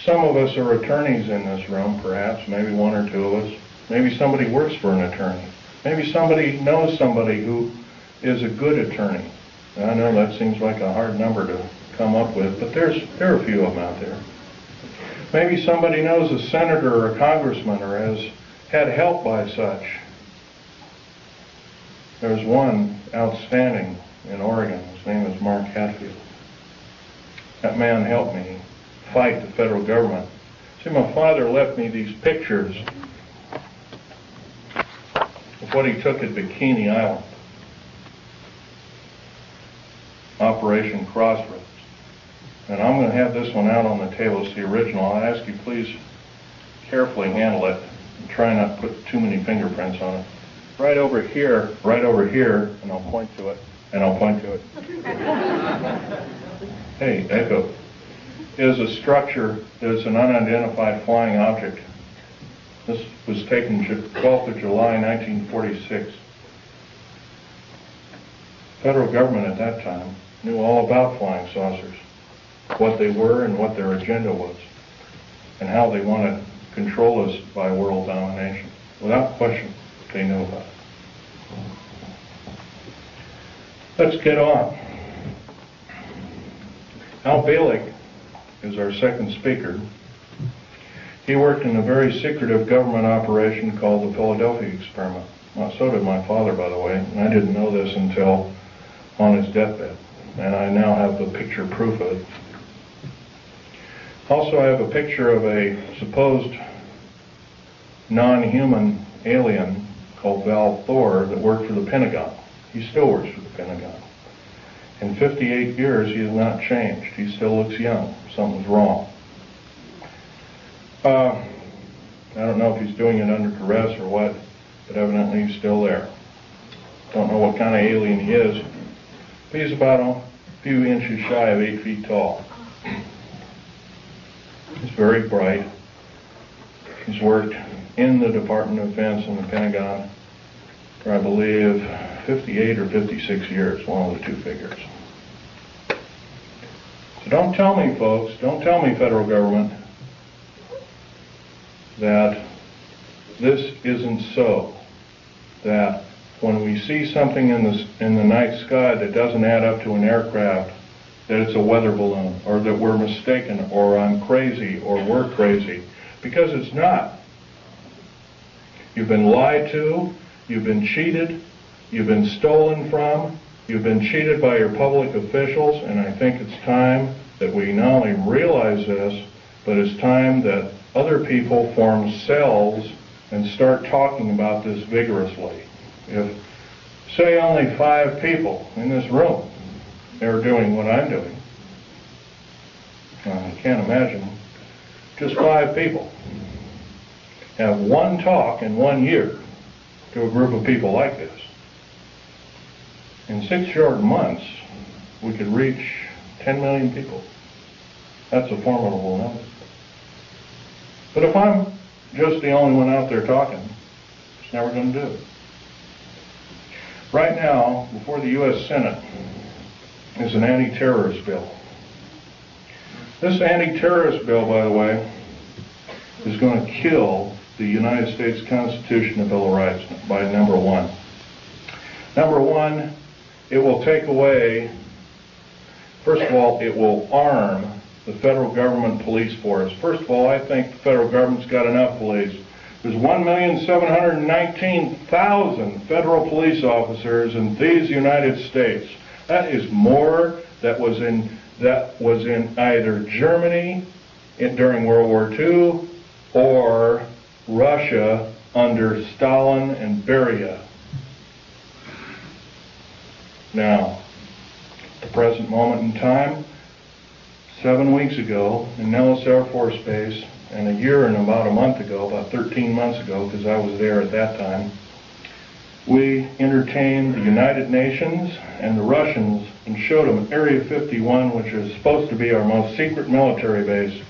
some of us are attorneys in this room, perhaps, maybe 1 or 2 of us. Maybe somebody works for an attorney. Maybe somebody knows somebody who is a good attorney. And I know that seems like a hard number to come up with, but there are a few of them out there. Maybe somebody knows a senator or a congressman or has had help by such. There's one outstanding in Oregon. His name is Mark Hatfield. That man helped me fight the federal government. See, my father left me these pictures of what he took at Bikini Island, Operation Crossroads. And I'm going to have this one out on the table. It's the original. I ask you please carefully handle it and try not to put too many fingerprints on it. Right over here, and I'll point to it, and I'll point to it. Hey, Echo. Is a structure that's an unidentified flying object. This was taken 12th of July, 1946. Federal government at that time knew all about flying saucers, what they were and what their agenda was, and how they wanted to control us by world domination. Without question, they knew about it. Let's get on. Al Bielek is our second speaker. He worked in a very secretive government operation called the Philadelphia Experiment. Well, so did my father, by the way, and I didn't know this until on his deathbed. and I now have a picture proof of it. Also, I have a picture of a supposed non-human alien called Val Thor that worked for the Pentagon. He still works for the Pentagon. In 58 years, he has not changed. He still looks young. Something's wrong. I don't know if he's doing it under duress or what, but evidently he's still there. Don't know what kind of alien he is, but he's about a few inches shy of 8 feet tall. He's very bright. He's worked in the Department of Defense and the Pentagon for, I believe, 58 or 56 years, one of the two figures. So don't tell me, folks, don't tell me, federal government, that this isn't so, that when we see something in the night sky that doesn't add up to an aircraft, that it's a weather balloon, or that we're mistaken, or I'm crazy, or we're crazy, because it's not. You've been lied to, you've been cheated, you've been stolen from, you've been cheated by your public officials, and I think it's time that we not only realize this, but it's time that other people form cells and start talking about this vigorously. If, say, only 5 people in this room are doing what I'm doing, I can't imagine just 5 people have one talk in 1 year to a group of people like this. In 6 short months, we could reach 10 million people. That's a formidable number. But if I'm just the only one out there talking, it's never going to do it. Right now, before the U.S. Senate is an anti-terrorist bill. This anti-terrorist bill, by the way, is going to kill the United States Constitution and Bill of Rights by number 1. Number 1, it will take away, first of all, it will arm the federal government police force. First of all, I think the federal government's got enough police. There's 1,719,000 federal police officers in these United States. That is more that was in either Germany during World War II or Russia under Stalin and Beria. Now, at the present moment in time, 7 weeks ago in Nellis Air Force Base, and a year and about a month ago, about 13 months ago, because I was there at that time, we entertained the United Nations and the Russians and showed them Area 51, which is supposed to be our most secret military base.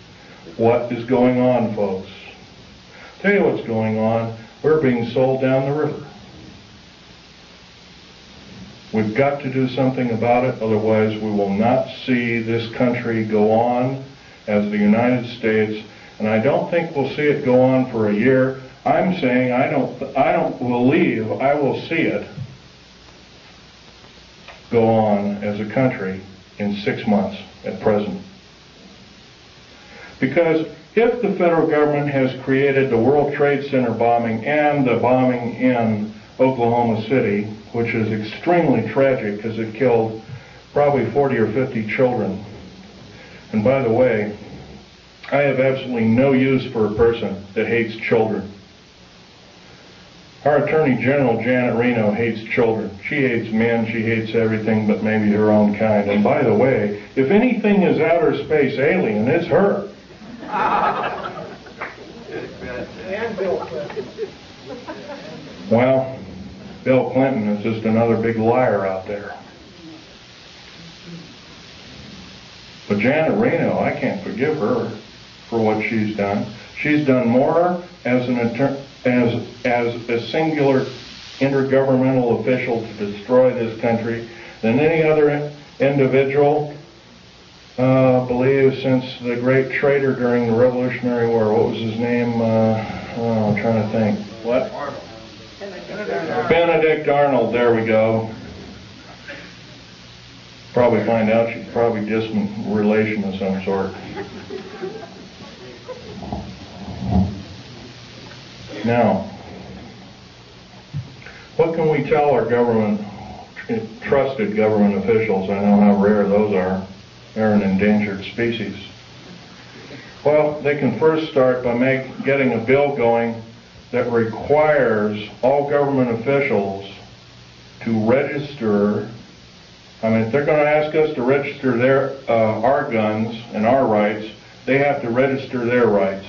What is going on, folks? Tell you what's going on. We're being sold down the river. We've got to do something about it, otherwise we will not see this country go on as the United States, and I don't think we'll see it go on for a year. I'm saying I don't believe I will see it go on as a country in 6 months at present. Because if the federal government has created the World Trade Center bombing and the bombing in Oklahoma City, which is extremely tragic because it killed probably 40 or 50 children. And by the way, I have absolutely no use for a person that hates children. Our Attorney General, Janet Reno, hates children. She hates men, she hates everything but maybe her own kind. And by the way, if anything is outer space alien, it's her. And Bill Clinton. Well, Bill Clinton is just another big liar out there. But Janet Reno, I can't forgive her for what she's done. She's done more as a singular intergovernmental official to destroy this country than any other individual, believe, since the great traitor during the Revolutionary War. What was his name? I'm trying to think. What? Arnold. Benedict Arnold, there we go. Probably find out she's probably distant relation of some sort. Now, what can we tell our government trusted government officials. I know how rare those are. They're an endangered species. Well, they can first start by getting a bill going that requires all government officials to register. I mean, if they're going to ask us to register our guns and our rights, they have to register their rights.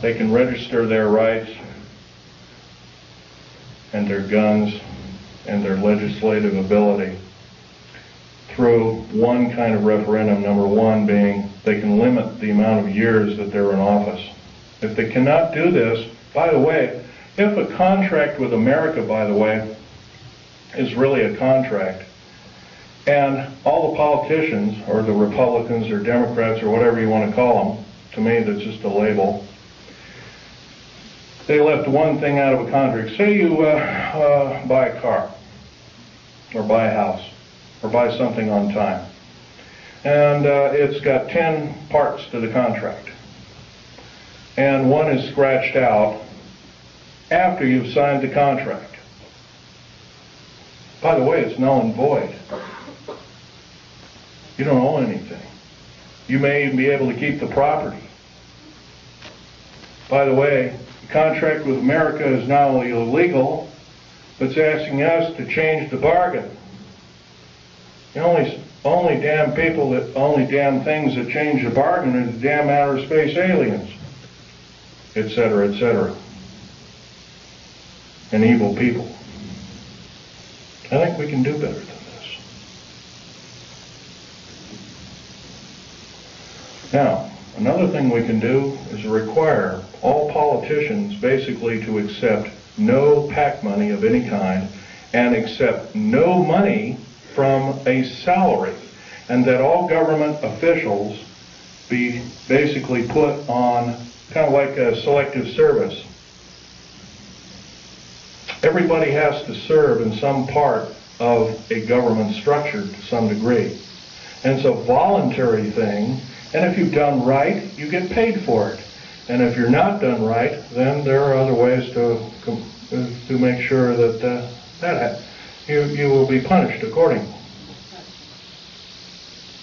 They can register their rights and their guns and their legislative ability through one kind of referendum, number one being they can limit the amount of years that they're in office. If they cannot do this, by the way, if a contract with America, by the way, is really a contract, and all the politicians, or the Republicans or Democrats or whatever you want to call them, to me that's just a label, they left one thing out of a contract. Say you buy a car, or buy a house, or buy something on time, and it's got 10 parts to the contract, and one is scratched out after you've signed the contract. By the way, it's null and void. You don't owe anything. You may even be able to keep the property. By the way, the contract with America is not only illegal, but it's asking us to change the bargain. The only damn things that change the bargain are the damn outer space aliens, etc., and evil people. I think we can do better than this. Now, another thing we can do is require all politicians basically to accept no PAC money of any kind and accept no money from a salary, and that all government officials be basically put on kind of like a selective service. Everybody has to serve in some part of a government structure to some degree. And it's a voluntary thing, and if you've done right, you get paid for it. And if you're not done right, then there are other ways to make sure that you will be punished accordingly.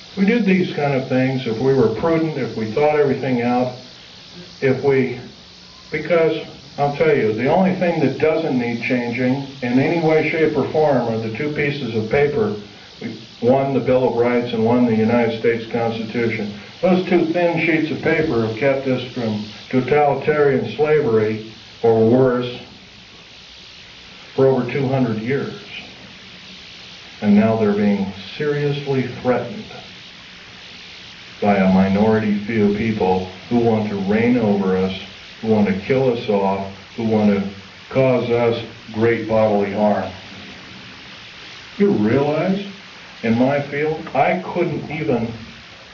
If we did these kind of things, if we were prudent, if we thought everything out, because I'll tell you, the only thing that doesn't need changing in any way, shape, or form are the two pieces of paper, one the Bill of Rights and one the United States Constitution. Those two thin sheets of paper have kept us from totalitarian slavery, or worse, for over 200 years. And now they're being seriously threatened by a minority few people who want to reign over us, who want to kill us off, who want to cause us great bodily harm. You realize, in my field, I couldn't even,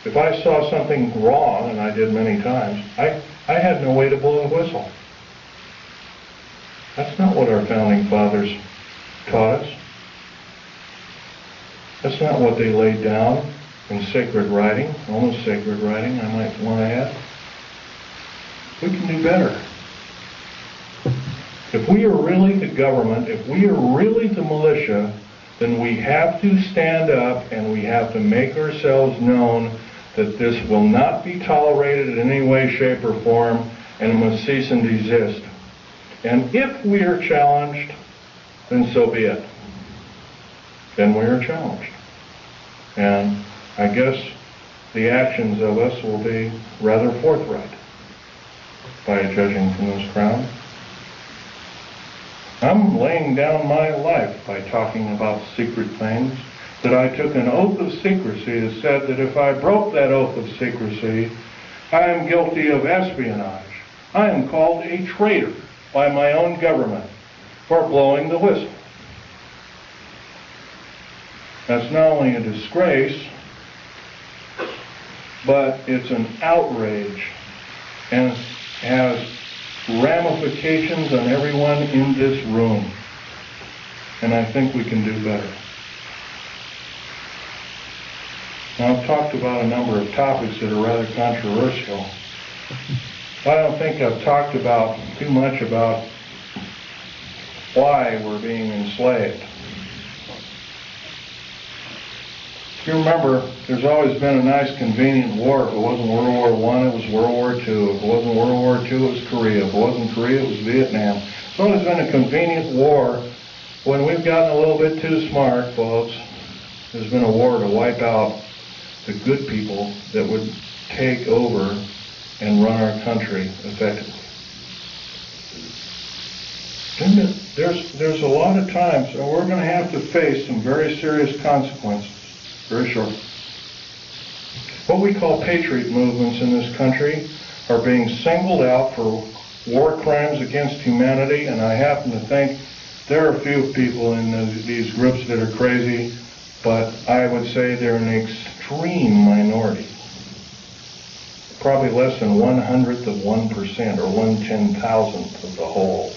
if I saw something wrong, and I did many times, I had no way to blow a whistle. That's not what our founding fathers taught us. That's not what they laid down in sacred writing, almost sacred writing, I might want to add. We can do better. If we are really the government, if we are really the militia, then we have to stand up and we have to make ourselves known that this will not be tolerated in any way, shape, or form, and it must cease and desist. And if we are challenged, then so be it. Then we are challenged. And I guess the actions of us will be rather forthright, by judging from this crowd. I'm laying down my life by talking about secret things, that I took an oath of secrecy that said that if I broke that oath of secrecy, I am guilty of espionage. I am called a traitor by my own government for blowing the whistle. That's not only a disgrace, but it's an outrage and has ramifications on everyone in this room. And I think we can do better. Now, I've talked about a number of topics that are rather controversial. I don't think I've talked about too much about why we're being enslaved. If you remember, there's always been a nice convenient war. If it wasn't World War I, it was World War II. If it wasn't World War II, it was Korea. If it wasn't Korea, it was Vietnam. It's always been a convenient war. When we've gotten a little bit too smart, folks, there's been a war to wipe out the good people that would take over and run our country effectively. There's a lot of times, and we're going to have to face some very serious consequences very shortly. What we call patriot movements in this country are being singled out for war crimes against humanity, and I happen to think there are a few people in these groups that are crazy, but I would say they're an extreme minority. Probably less than 1/100 of 1% or 1/10,000th of the whole.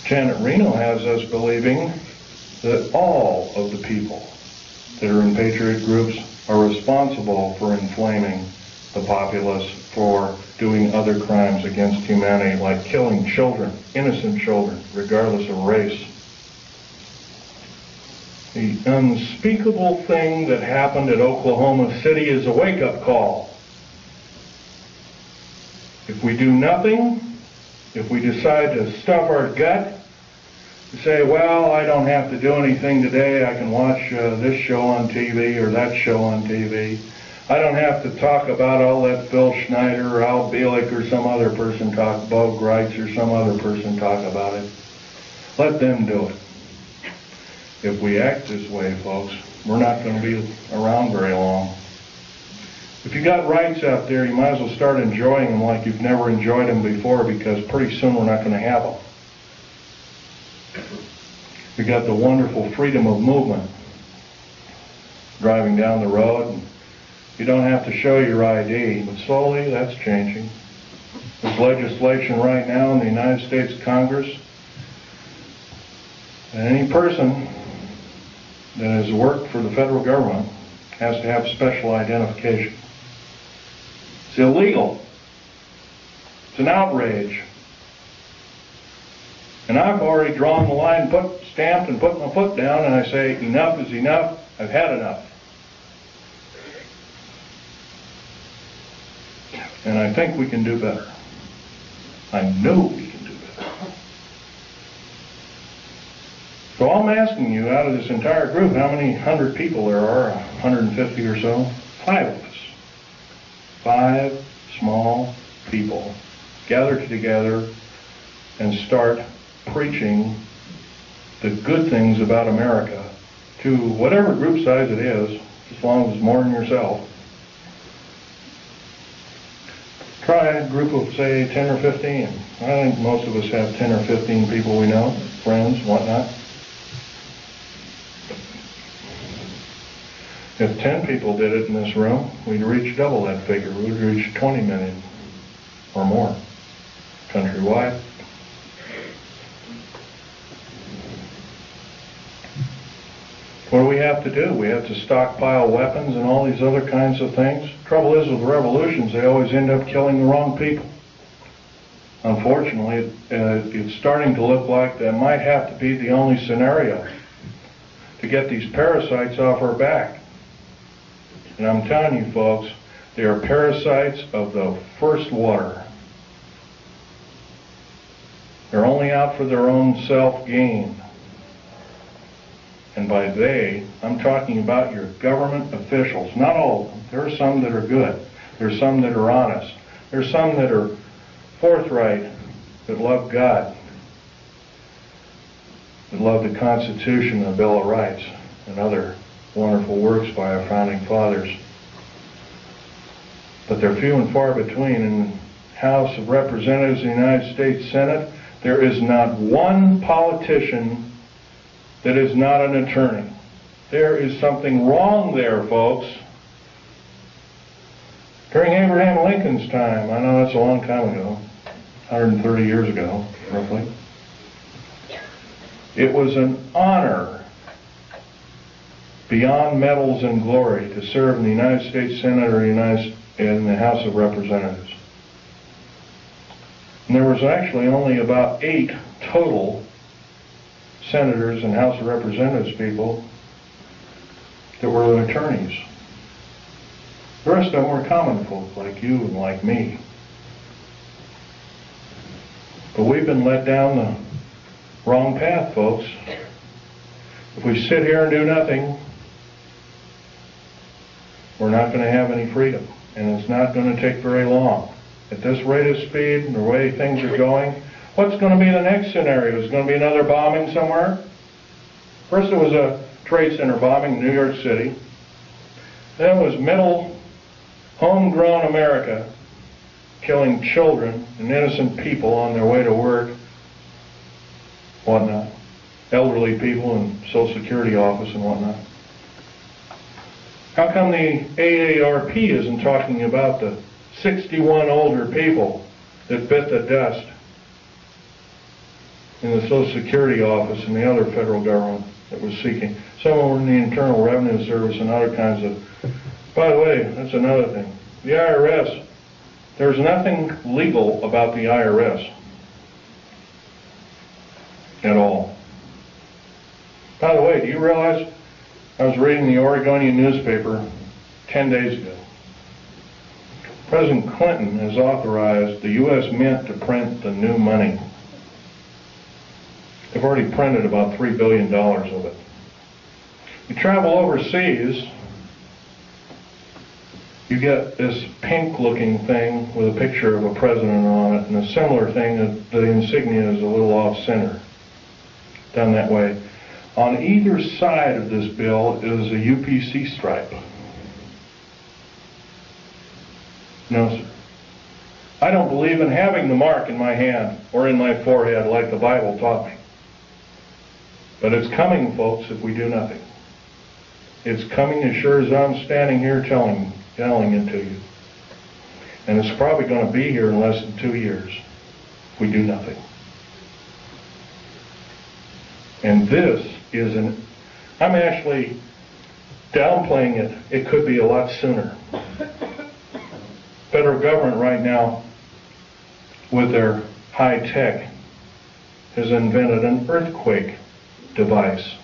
Janet Reno has us believing that all of the people that are in patriot groups are responsible for inflaming the populace, for doing other crimes against humanity, like killing children, innocent children, regardless of race. The unspeakable thing that happened at Oklahoma City is a wake-up call. If we do nothing, if we decide to stuff our gut, to say, well, I don't have to do anything today, I can watch this show on TV or that show on TV. I don't have to talk about, I'll let Phil Schneider or Al Bielek or some other person talk, Bo Greitz or some other person talk about it. Let them do it. If we act this way, folks, we're not going to be around very long. If you got rights out there, you might as well start enjoying them like you've never enjoyed them before, because pretty soon we're not going to have them. We got the wonderful freedom of movement. Driving down the road, and you don't have to show your ID, but slowly that's changing. There's legislation right now in the United States Congress that any person that has worked for the federal government has to have special identification. It's illegal. It's an outrage. And I've already drawn the line, stamped and put my foot down, and I say, enough is enough. I've had enough. And I think we can do better. I know we can do better. So I'm asking you, out of this entire group, how many 100 people there are, 150 or so? 5 of us. 5 small people gathered together and start preaching the good things about America to whatever group size it is, as long as it's more than yourself. Try a group of, say, 10 or 15. I think most of us have 10 or 15 people we know, friends, whatnot. If 10 people did it in this room, we'd reach double that figure. We'd reach 20 million or more countrywide. What do we have to do? We have to stockpile weapons and all these other kinds of things. Trouble is with revolutions, they always end up killing the wrong people. Unfortunately, it's starting to look like that might have to be the only scenario to get these parasites off our back. And I'm telling you, folks, they are parasites of the first water. They're only out for their own self-gain. And by they, I'm talking about your government officials. Not all of them. There are some that are good. There are some that are honest. There are some that are forthright, that love God, that love the Constitution and the Bill of Rights, and other wonderful works by our founding fathers. But they're few and far between. In the House of Representatives in the United States Senate, there is not one politician that is not an attorney. There is something wrong there, folks. During Abraham Lincoln's time, I know that's a long time ago, 130 years ago, roughly, it was an honor beyond medals and glory to serve in the United States Senate or in the House of Representatives. And there was actually only about 8 total senators and House of Representatives people that were attorneys. The rest of them were common folk like you and like me. But we've been led down the wrong path, folks. If we sit here and do nothing, we're not going to have any freedom. And it's not going to take very long. At this rate of speed and the way things are going, what's going to be the next scenario? Is it going to be another bombing somewhere? First it was a Trade Center bombing in New York City. Then it was middle, homegrown America killing children and innocent people on their way to work, whatnot. Elderly people in Social Security office and whatnot. How come the AARP isn't talking about the 61 older people that bit the dust in the Social Security office and the other federal government that was seeking? Some of them were in the Internal Revenue Service and other kinds of... By the way, that's another thing. The IRS, there's nothing legal about the IRS at all. By the way, do you realize, I was reading the Oregonian newspaper 10 days ago. President Clinton has authorized the U.S. Mint to print the new money. They've already printed about $3 billion of it. You travel overseas, you get this pink-looking thing with a picture of a president on it, and a similar thing that the insignia is a little off-center, done that way. On either side of this bill is a UPC stripe. No, sir. I don't believe in having the mark in my hand or in my forehead like the Bible taught me. But it's coming, folks, if we do nothing. It's coming as sure as I'm standing here telling it to you. And it's probably going to be here in less than 2 years if we do nothing. And this is I'm actually downplaying it. It could be a lot sooner. Federal government right now, with their high tech, has invented an earthquake device.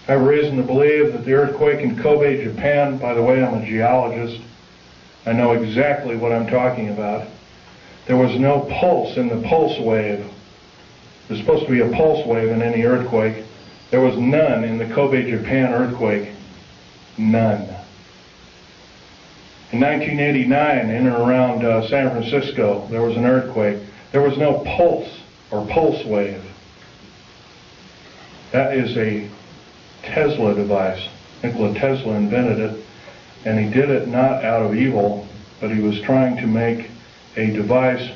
I have reason to believe that the earthquake in Kobe, Japan, by the way, I'm a geologist, I know exactly what I'm talking about. There was no pulse in the pulse wave. There's supposed to be a pulse wave in any earthquake. There was none in the Kobe, Japan earthquake. None. In 1989, in and around San Francisco, there was an earthquake. There was no pulse or pulse wave. That is a Tesla device. Nikola Tesla invented it, and he did it not out of evil, but he was trying to make a device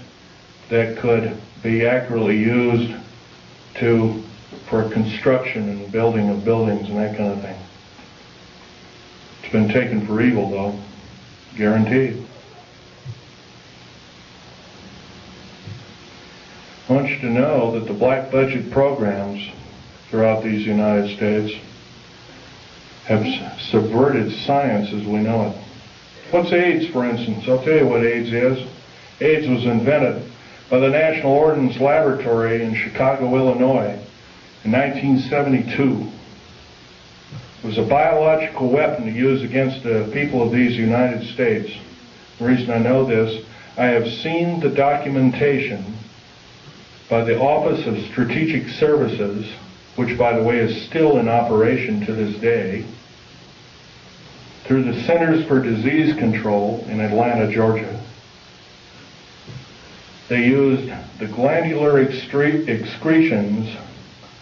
that could be accurately used for construction and building of buildings and that kind of thing. It's been taken for evil, though, guaranteed. I want you to know that the black budget programs throughout these United States have subverted science as we know it. What's AIDS, for instance? I'll tell you what AIDS is. AIDS was invented by the National Ordnance Laboratory in Chicago, Illinois in 1972. It was a biological weapon to use against the people of these United States. The reason I know this, I have seen the documentation by the Office of Strategic Services, which by the way is still in operation to this day, through the Centers for Disease Control in Atlanta, Georgia. They used the glandular excretions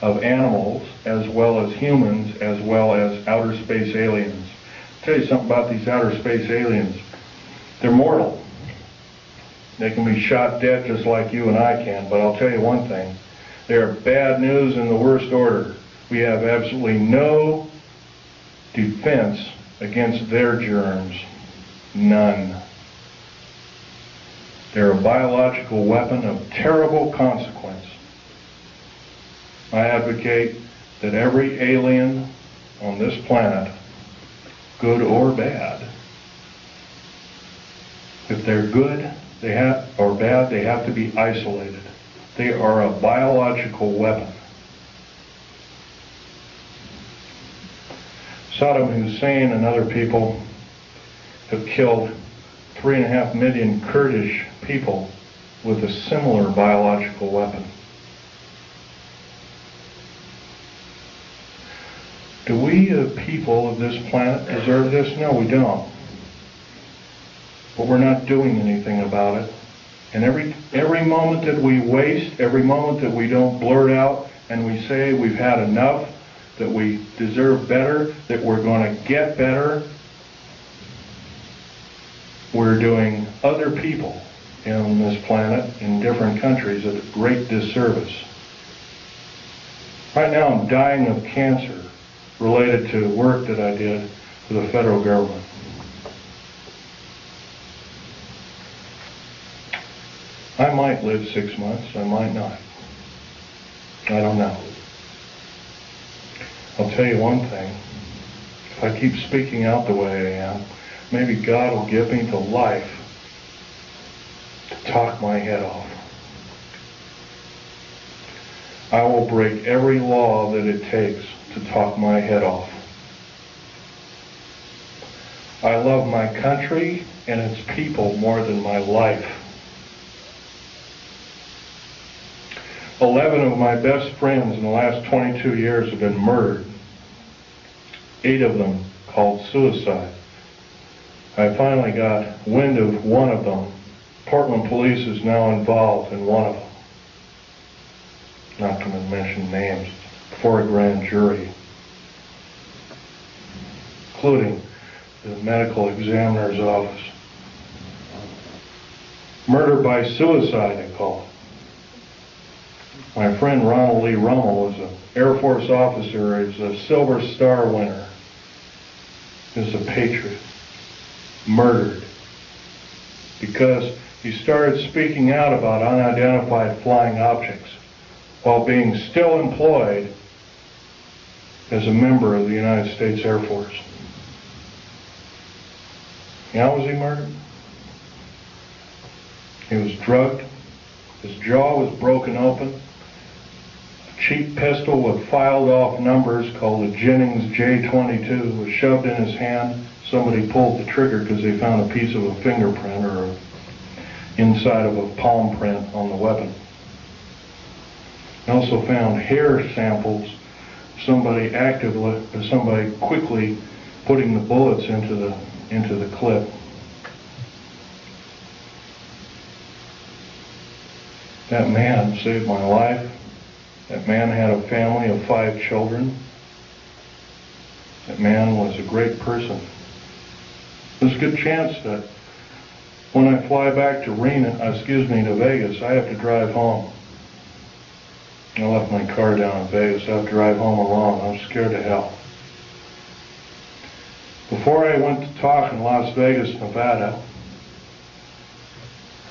of animals as well as humans as well as outer space aliens. I'll tell you something about these outer space aliens. They're mortal. They can be shot dead just like you and I can, but I'll tell you one thing. They're bad news in the worst order. We have absolutely no defense against their germs. None. They're a biological weapon of terrible consequence. I advocate that every alien on this planet, good or bad, if they're good, or bad, they have to be isolated. They are a biological weapon. Saddam Hussein and other people have killed 3.5 million Kurdish people with a similar biological weapon. Do we, the people of this planet, deserve this? No, we don't. But we're not doing anything about it. And every moment that we waste, every moment that we don't blurt out and we say we've had enough, that we deserve better, that we're going to get better, we're doing other people on this planet in different countries a great disservice. Right now I'm dying of cancer related to work that I did for the federal government. I might live 6 months, I might not. I don't know. I'll tell you one thing. If I keep speaking out the way I am, maybe God will give me the life to talk my head off. I will break every law that it takes to talk my head off. I love my country and its people more than my life. 11 of my best friends in the last 22 years have been murdered. 8 of them called suicide. I finally got wind of one of them. Portland police is now involved in one of them. Not going to mention names. Before a grand jury, including the medical examiner's office. Murder by suicide, they call it. My friend Ronald Lee Rummel was an Air Force officer, is a Silver Star winner, is a patriot, murdered because he started speaking out about unidentified flying objects while being still employed as a member of the United States Air Force. How was he murdered? He was drugged, his jaw was broken open, a cheap pistol with filed off numbers called a Jennings J22 was shoved in his hand. Somebody pulled the trigger because they found a piece of a fingerprint or inside of a palm print on the weapon. They also found hair samples, somebody quickly putting the bullets into the clip. That man saved my life. That man had a family of 5 children. That man was a great person. There's a good chance that when I fly back to Vegas, I have to drive home. I left my car down in Vegas. I have to drive home alone. I'm scared to hell. Before I went to talk in Las Vegas, Nevada,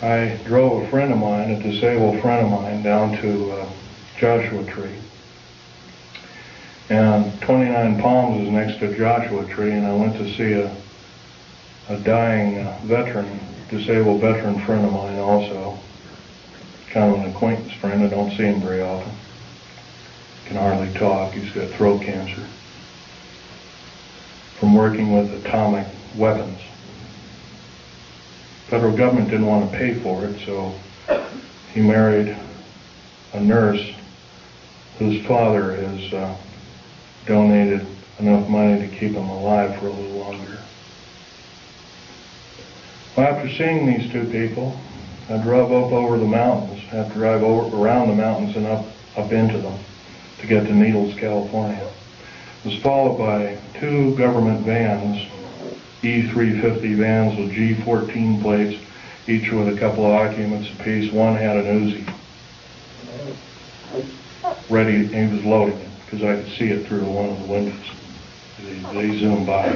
I drove a friend of mine, a disabled friend of mine, down to Joshua Tree. And 29 Palms is next to Joshua Tree, and I went to see a dying veteran, disabled veteran friend of mine also. Kind of an acquaintance friend. I don't see him very often. Can hardly talk. He's got throat cancer from working with atomic weapons. Federal government didn't want to pay for it, so he married a nurse whose father has donated enough money to keep him alive for a little longer. Well, after seeing these 2 people, I drove up over the mountains. I had to drive around the mountains and up into them to get to Needles, California. It was followed by 2 government vans, E350 vans with G14 plates, each with a couple of occupants apiece. One had an Uzi. Ready, he was loading it, because I could see it through one of the windows. They zoomed by.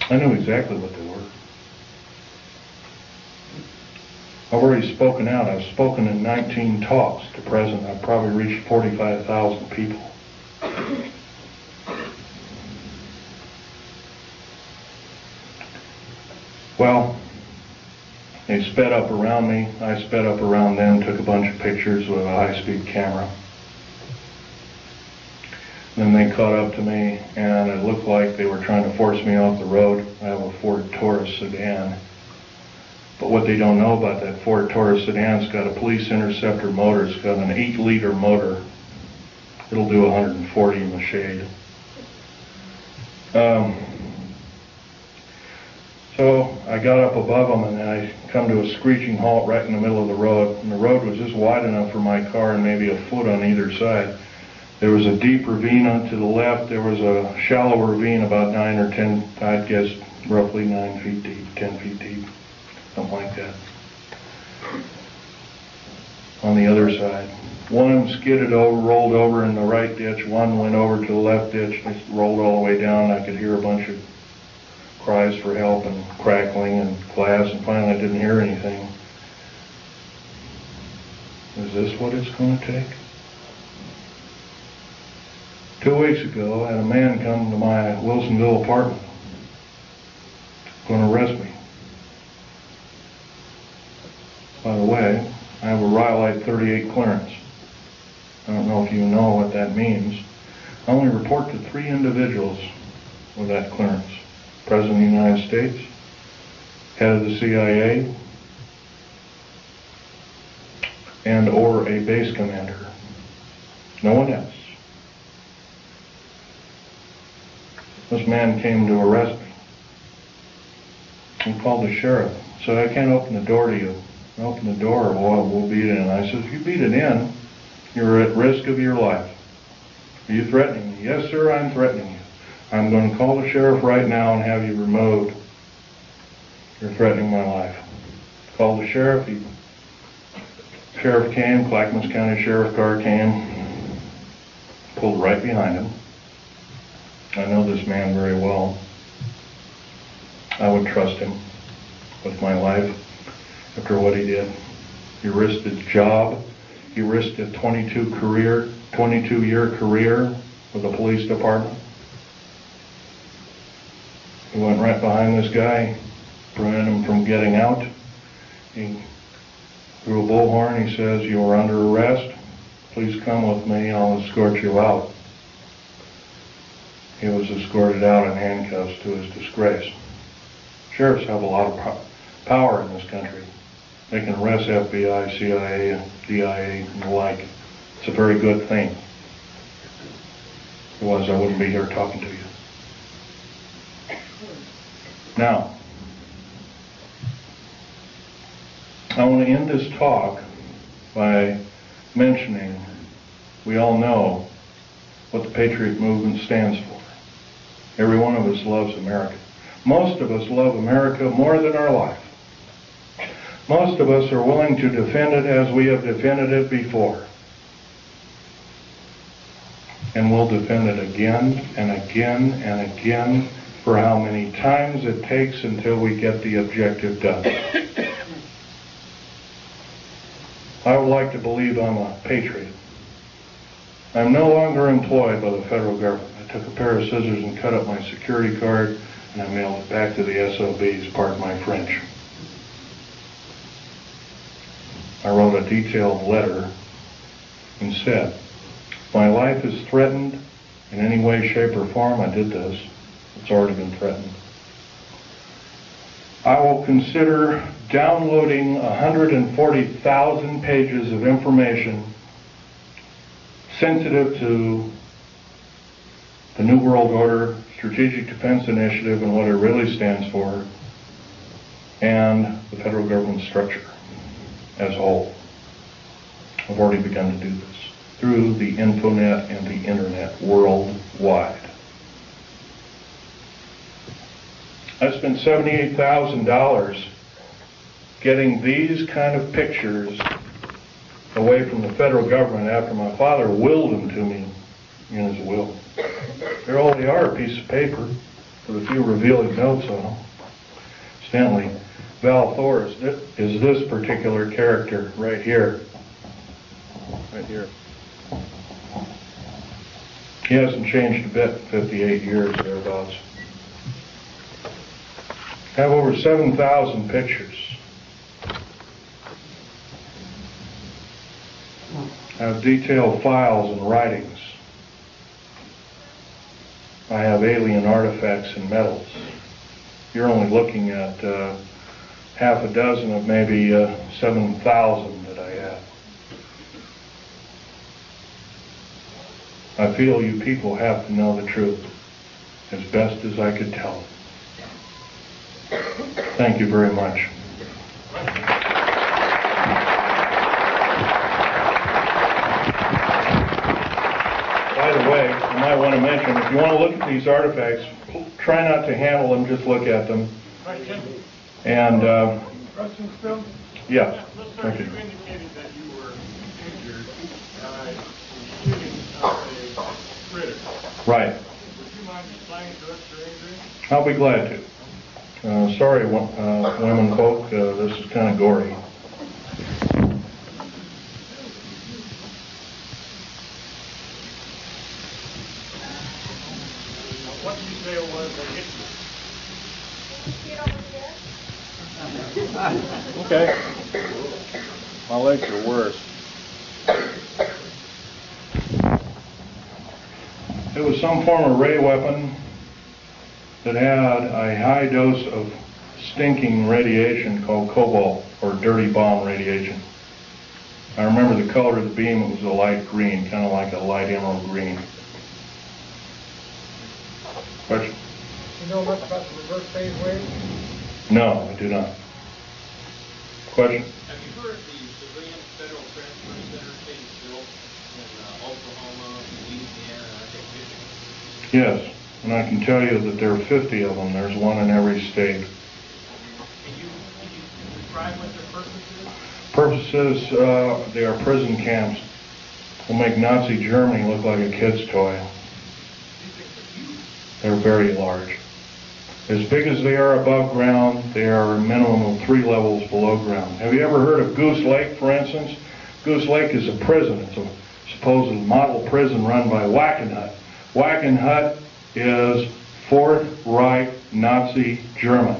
I knew exactly what they were. I've already spoken out. I've spoken in 19 talks to present. I've probably reached 45,000 people. Well, they sped up around me. I sped up around them, took a bunch of pictures with a high-speed camera. Then they caught up to me, and it looked like they were trying to force me off the road. I have a Ford Taurus sedan. But what they don't know about that Ford Taurus sedan, it's got a police interceptor motor. It's got an 8-liter motor. It'll do 140 in the shade. So I got up above them, and I come to a screeching halt right in the middle of the road. And the road was just wide enough for my car and maybe a foot on either side. There was a deep ravine to the left. There was a shallow ravine about 9 or 10, I'd guess roughly 9 feet deep, 10 feet deep, something like that. On the other side. One of them skidded over, rolled over in the right ditch. One went over to the left ditch and rolled all the way down. I could hear a bunch of cries for help and crackling and glass, and finally I didn't hear anything. Is this what it's going to take? 2 weeks ago, I had a man come to my Wilsonville apartment, going to arrest me. By the way, I have a Rhyolite 38 clearance. I don't know if you know what that means. I only report to 3 individuals with that clearance. President of the United States, head of the CIA, and or a base commander. No one else. This man came to arrest me. He called the sheriff. Said, I can't open the door to you. Open the door or we'll beat it in. I said, if you beat it in, you're at risk of your life. Are you threatening me? Yes, sir, I'm threatening you. I'm going to call the sheriff right now and have you removed. You're threatening my life. Called the sheriff. Sheriff came, Clackamas County Sheriff car came, pulled right behind him. I know this man very well. I would trust him with my life after what he did. He risked his job. He risked a 22-year career with the police department. He went right behind this guy, prevented him from getting out. He threw a bullhorn. He says, you are under arrest. Please come with me. I'll escort you out. He was escorted out in handcuffs to his disgrace. Sheriffs have a lot of power in this country. They can arrest FBI, CIA, DIA, and the like. It's a very good thing. If it was, I wouldn't be here talking to you. Now, I want to end this talk by mentioning we all know what the Patriot movement stands for. Every one of us loves America. Most of us love America more than our life. Most of us are willing to defend it as we have defended it before. And we'll defend it again and again and again for how many times it takes until we get the objective done. I would like to believe I'm a patriot. I'm no longer employed by the federal government. I took a pair of scissors and cut up my security card, and I mailed it back to the SOBs, pardon my French. I wrote a detailed letter and said, if my life is threatened in any way, shape, or form, I did this. It's already been threatened. I will consider downloading 140,000 pages of information sensitive to the New World Order, Strategic Defense Initiative, and what it really stands for, and the federal government structure as a whole. I've already begun to do this through the Infonet and the Internet worldwide. I spent $78,000 getting these kind of pictures away from the federal government after my father willed them to me in his will. There all they are, a piece of paper with a few revealing notes on them. Stanley, Val Thor is this particular character right here. Right here. He hasn't changed a bit, 58 years thereabouts. I have over 7,000 pictures have detailed files and writings. I have alien artifacts and medals. You're only looking at half a dozen of maybe 7,000 that I have. I feel you people have to know the truth as best as I could tell it. Thank you very much. By the way, I might want to mention, if you want to look at these artifacts, try not to handle them, just look at them. And, yeah. Thank you. You indicated that you were injured shooting a critter. Right. Would you mind explaining to us your injury? I'll be glad to. Sorry, women folk, this is kind of gory. What did you say it was that hit you? Okay. My legs are worse. It was some form of ray weapon that had a high dose of stinking radiation called cobalt, or dirty bomb radiation. I remember the color of the beam. It was a light green, kind of like a light emerald green. Question? You know much about the reverse phase wave? No, I do not. Question? Have you heard the civilian federal transfer center being built in Oklahoma, Louisiana, and I think Michigan? Yes, and I can tell you that there are 50 of them. There's one in every state. Can you describe what their purpose is? They are prison camps. Will make Nazi Germany look like a kid's toy. They're very large. As big as they are above ground, they are a minimum of 3 levels below ground. Have you ever heard of Goose Lake, for instance? Goose Lake is a prison. It's a supposed model prison run by Wackenhut. Wackenhut is Fourth Reich Nazi German.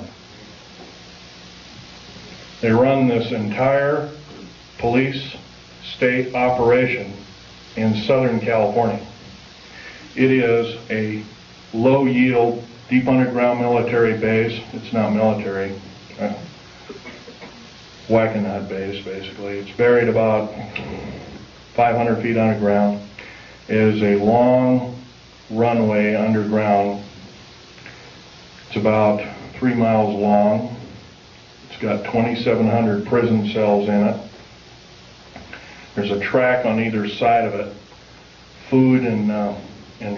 They run this entire police state operation in Southern California. It is a low-yield, deep underground military base. It's not military. Wackenhut base, basically. It's buried about 500 feet underground. It is a long runway underground. It's about 3 miles long. It's got 2,700 prison cells in it. There's a track on either side of it. Food and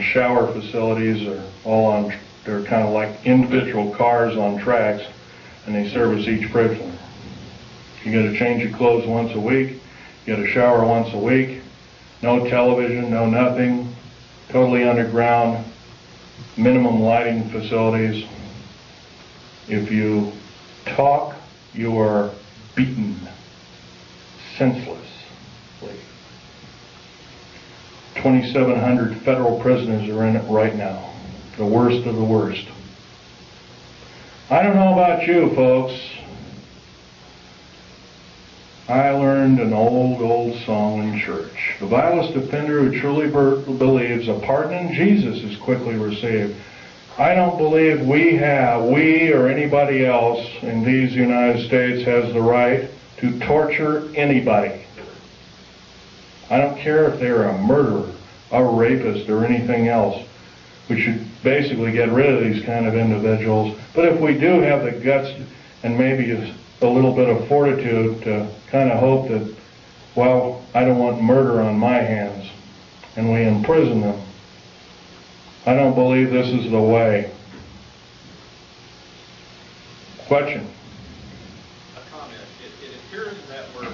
shower facilities are all on, they're kind of like individual cars on tracks, and they service each prisoner. You got to change your clothes once a week. You got to shower once a week. No television, no nothing. Totally underground. Minimum lighting facilities. If you talk, you are beaten senselessly. 2,700 federal prisoners are in it right now. The worst of the worst. I don't know about you, folks. I learned an old song in church. The vilest offender who truly believes a pardon in Jesus is quickly received. I don't believe we or anybody else in these United States has the right to torture anybody. I don't care if they're a murderer, a rapist, or anything else. We should basically get rid of these kind of individuals. But if we do have the guts and maybe a little bit of fortitude to kind of hope that, well, I don't want murder on my hands, and we imprison them, I don't believe this is the way. Question? A comment. It appears that we're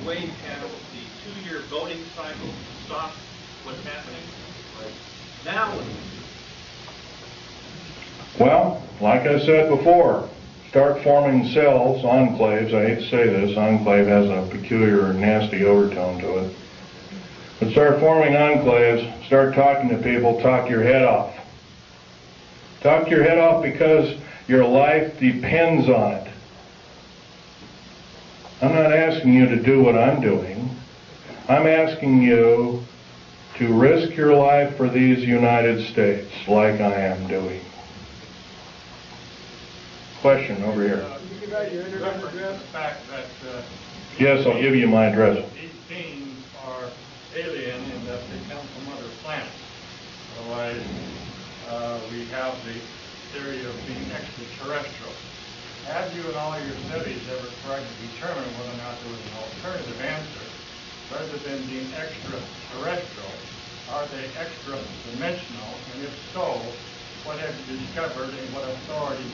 way past the 2-year voting cycle to stop what's happening. Right now, Well, like I said before, start forming cells, enclaves. I hate to say this, enclave has a peculiar nasty overtone to it. But start forming enclaves, start talking to people, talk your head off. Talk your head off because your life depends on it. I'm not asking you to do what I'm doing. I'm asking you to risk your life for these United States like I am doing. Question over here. You give out your internet address? The fact that Yes, I'll give you my address. these beings are alien in that they come from other planets. Otherwise, we have the theory of being extraterrestrial. Have you in all your studies ever tried to determine whether or not there was an alternative answer? Rather than being extraterrestrial, are they extra-dimensional? And if so, what have you discovered and what authority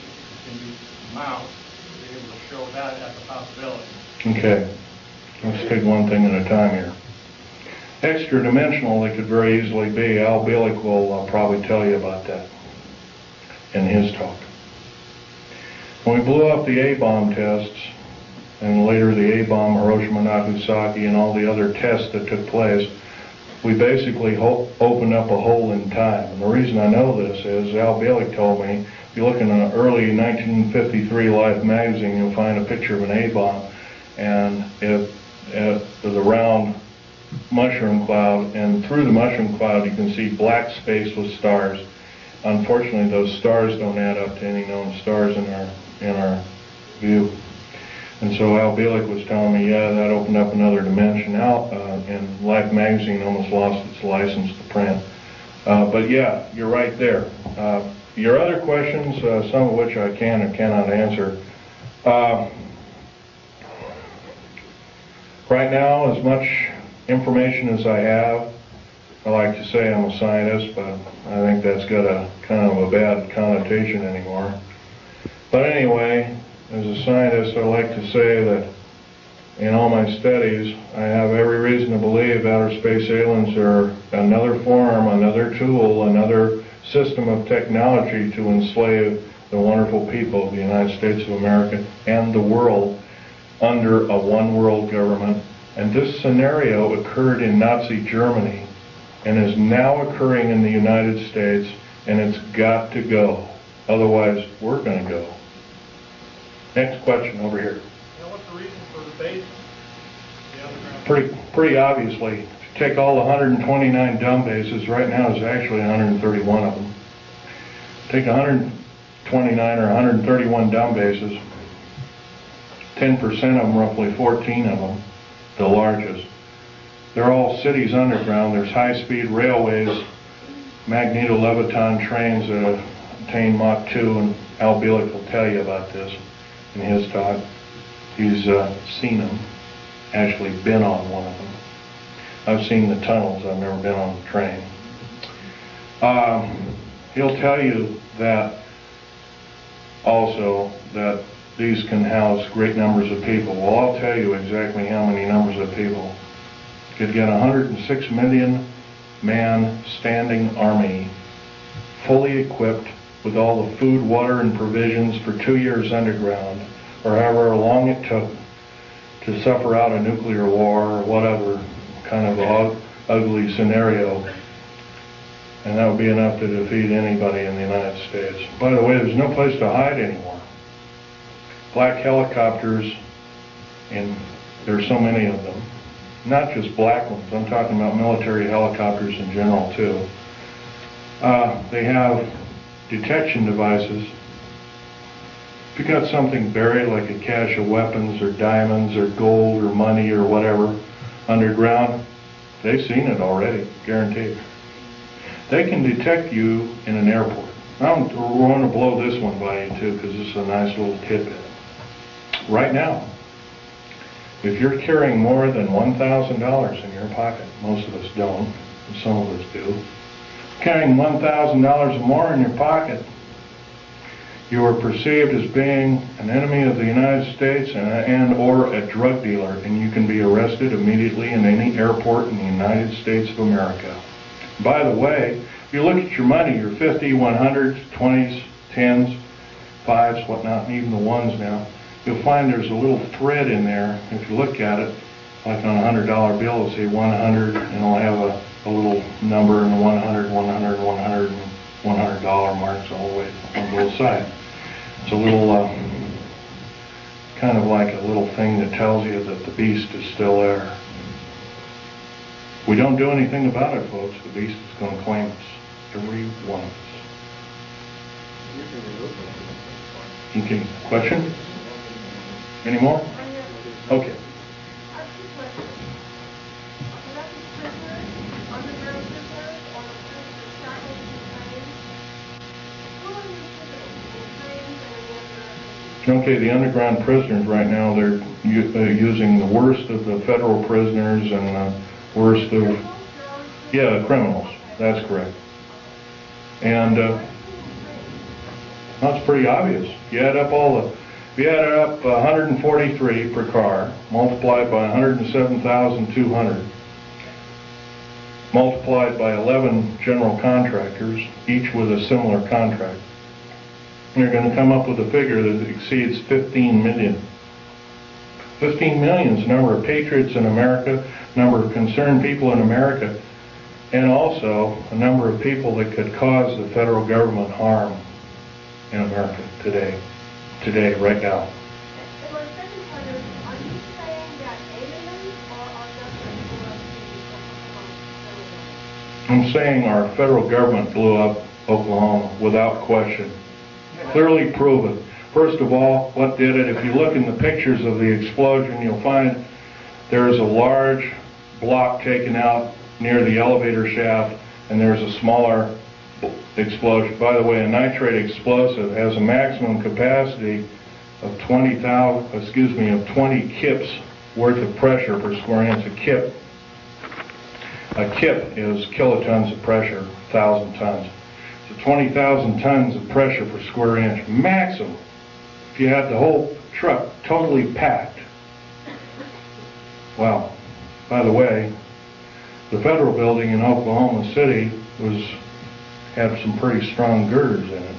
can you mount to be able to show that as a possibility? Okay, let's take one thing at a time here. Extra-dimensional, they could very easily be. Al Bielek will probably tell you about that in his talk. When we blew up the A-bomb tests, and later the A-bomb, Hiroshima, Nagasaki, and all the other tests that took place, we basically opened up a hole in time. And the reason I know this is Al Bielek told me, if you look in an early 1953 Life magazine, you'll find a picture of an A-bomb, and it was a round mushroom cloud, and through the mushroom cloud you can see black space with stars. Unfortunately, those stars don't add up to any known stars in our view. And so Al Bielek was telling me, yeah, that opened up another dimension. And Life magazine almost lost its license to print. But yeah, you're right there. Your other questions, some of which I can or cannot answer. Right now, as much information as I have, I like to say I'm a scientist, but I think that's got a kind of a bad connotation anymore. But anyway, as a scientist, I like to say that in all my studies, I have every reason to believe outer space aliens are another form, another tool, another system of technology to enslave the wonderful people of the United States of America and the world under a one-world government. And this scenario occurred in Nazi Germany and is now occurring in the United States, and it's got to go. Otherwise, we're going to go. Next question over here. Now, what's the reason for the base? The underground? Pretty obviously, if you take all the 129 dumb bases, right now there's actually 131 of them. Take 129 or 131 dumb bases, 10% of them, roughly 14 of them, the largest. They're all cities underground. There's high-speed railways, magneto-leviton trains that attain Mach 2, and Al Bielek will tell you about this in his talk. He's seen them, actually been on one of them. I've seen the tunnels, I've never been on the train. He'll tell you that also that these can house great numbers of people. Well, I'll tell you exactly how many numbers of people. Could get 106 million man standing army, fully equipped with all the food, water, and provisions for 2 years underground, or however long it took to suffer out a nuclear war or whatever kind of ugly scenario. And that would be enough to defeat anybody in the United States. By the way, there's no place to hide anymore. Black helicopters, and there's so many of them. Not just black ones, I'm talking about military helicopters in general too. They have detection devices. If you got something buried like a cache of weapons or diamonds or gold or money or whatever underground, they've seen it already, guaranteed. They can detect you in an airport. I want to blow this one by you too, because this is a nice little tidbit. Right now, if you're carrying more than $1,000 in your pocket, most of us don't, and some of us do, carrying $1,000 or more in your pocket, you are perceived as being an enemy of the United States and or a drug dealer, and you can be arrested immediately in any airport in the United States of America. By the way, if you look at your money, your 50, 100s, 20s, 10s, 5s, whatnot, and even the ones now, you'll find there's a little thread in there. If you look at it, like on a $100 bill, it'll say 100, and it'll have a little number and 100, 100, 100, and $100 marks all the way on both sides. It's a little, kind of like a little thing that tells you that the beast is still there. We don't do anything about it, folks. The beast is going to claim us. Every one of us. Okay, question? Any more? Okay. Okay, the underground prisoners right now, they're using the worst of the federal prisoners and the worst of, yeah, criminals. That's correct. And that's pretty obvious. You add up if you add up 143 per car, multiplied by 107,200, multiplied by 11 general contractors, each with a similar contract, you're going to come up with a figure that exceeds 15 million. 15 million is the number of patriots in America, number of concerned people in America, and also a number of people that could cause the federal government harm in America today, right now. And my second part is, are you saying that aliens or are just I'm saying our federal government blew up Oklahoma without question. Clearly proven. First of all, what did it? If you look in the pictures of the explosion, you'll find there's a large block taken out near the elevator shaft, and there's a smaller explosion. By the way, a nitrate explosive has a maximum capacity of 20 kips worth of pressure per square inch. A kip is kilotons of pressure, 1,000 tons. So 20,000 tons of pressure per square inch, maximum. If you had the whole truck totally packed. Wow. By the way, the federal building in Oklahoma City had some pretty strong girders in it.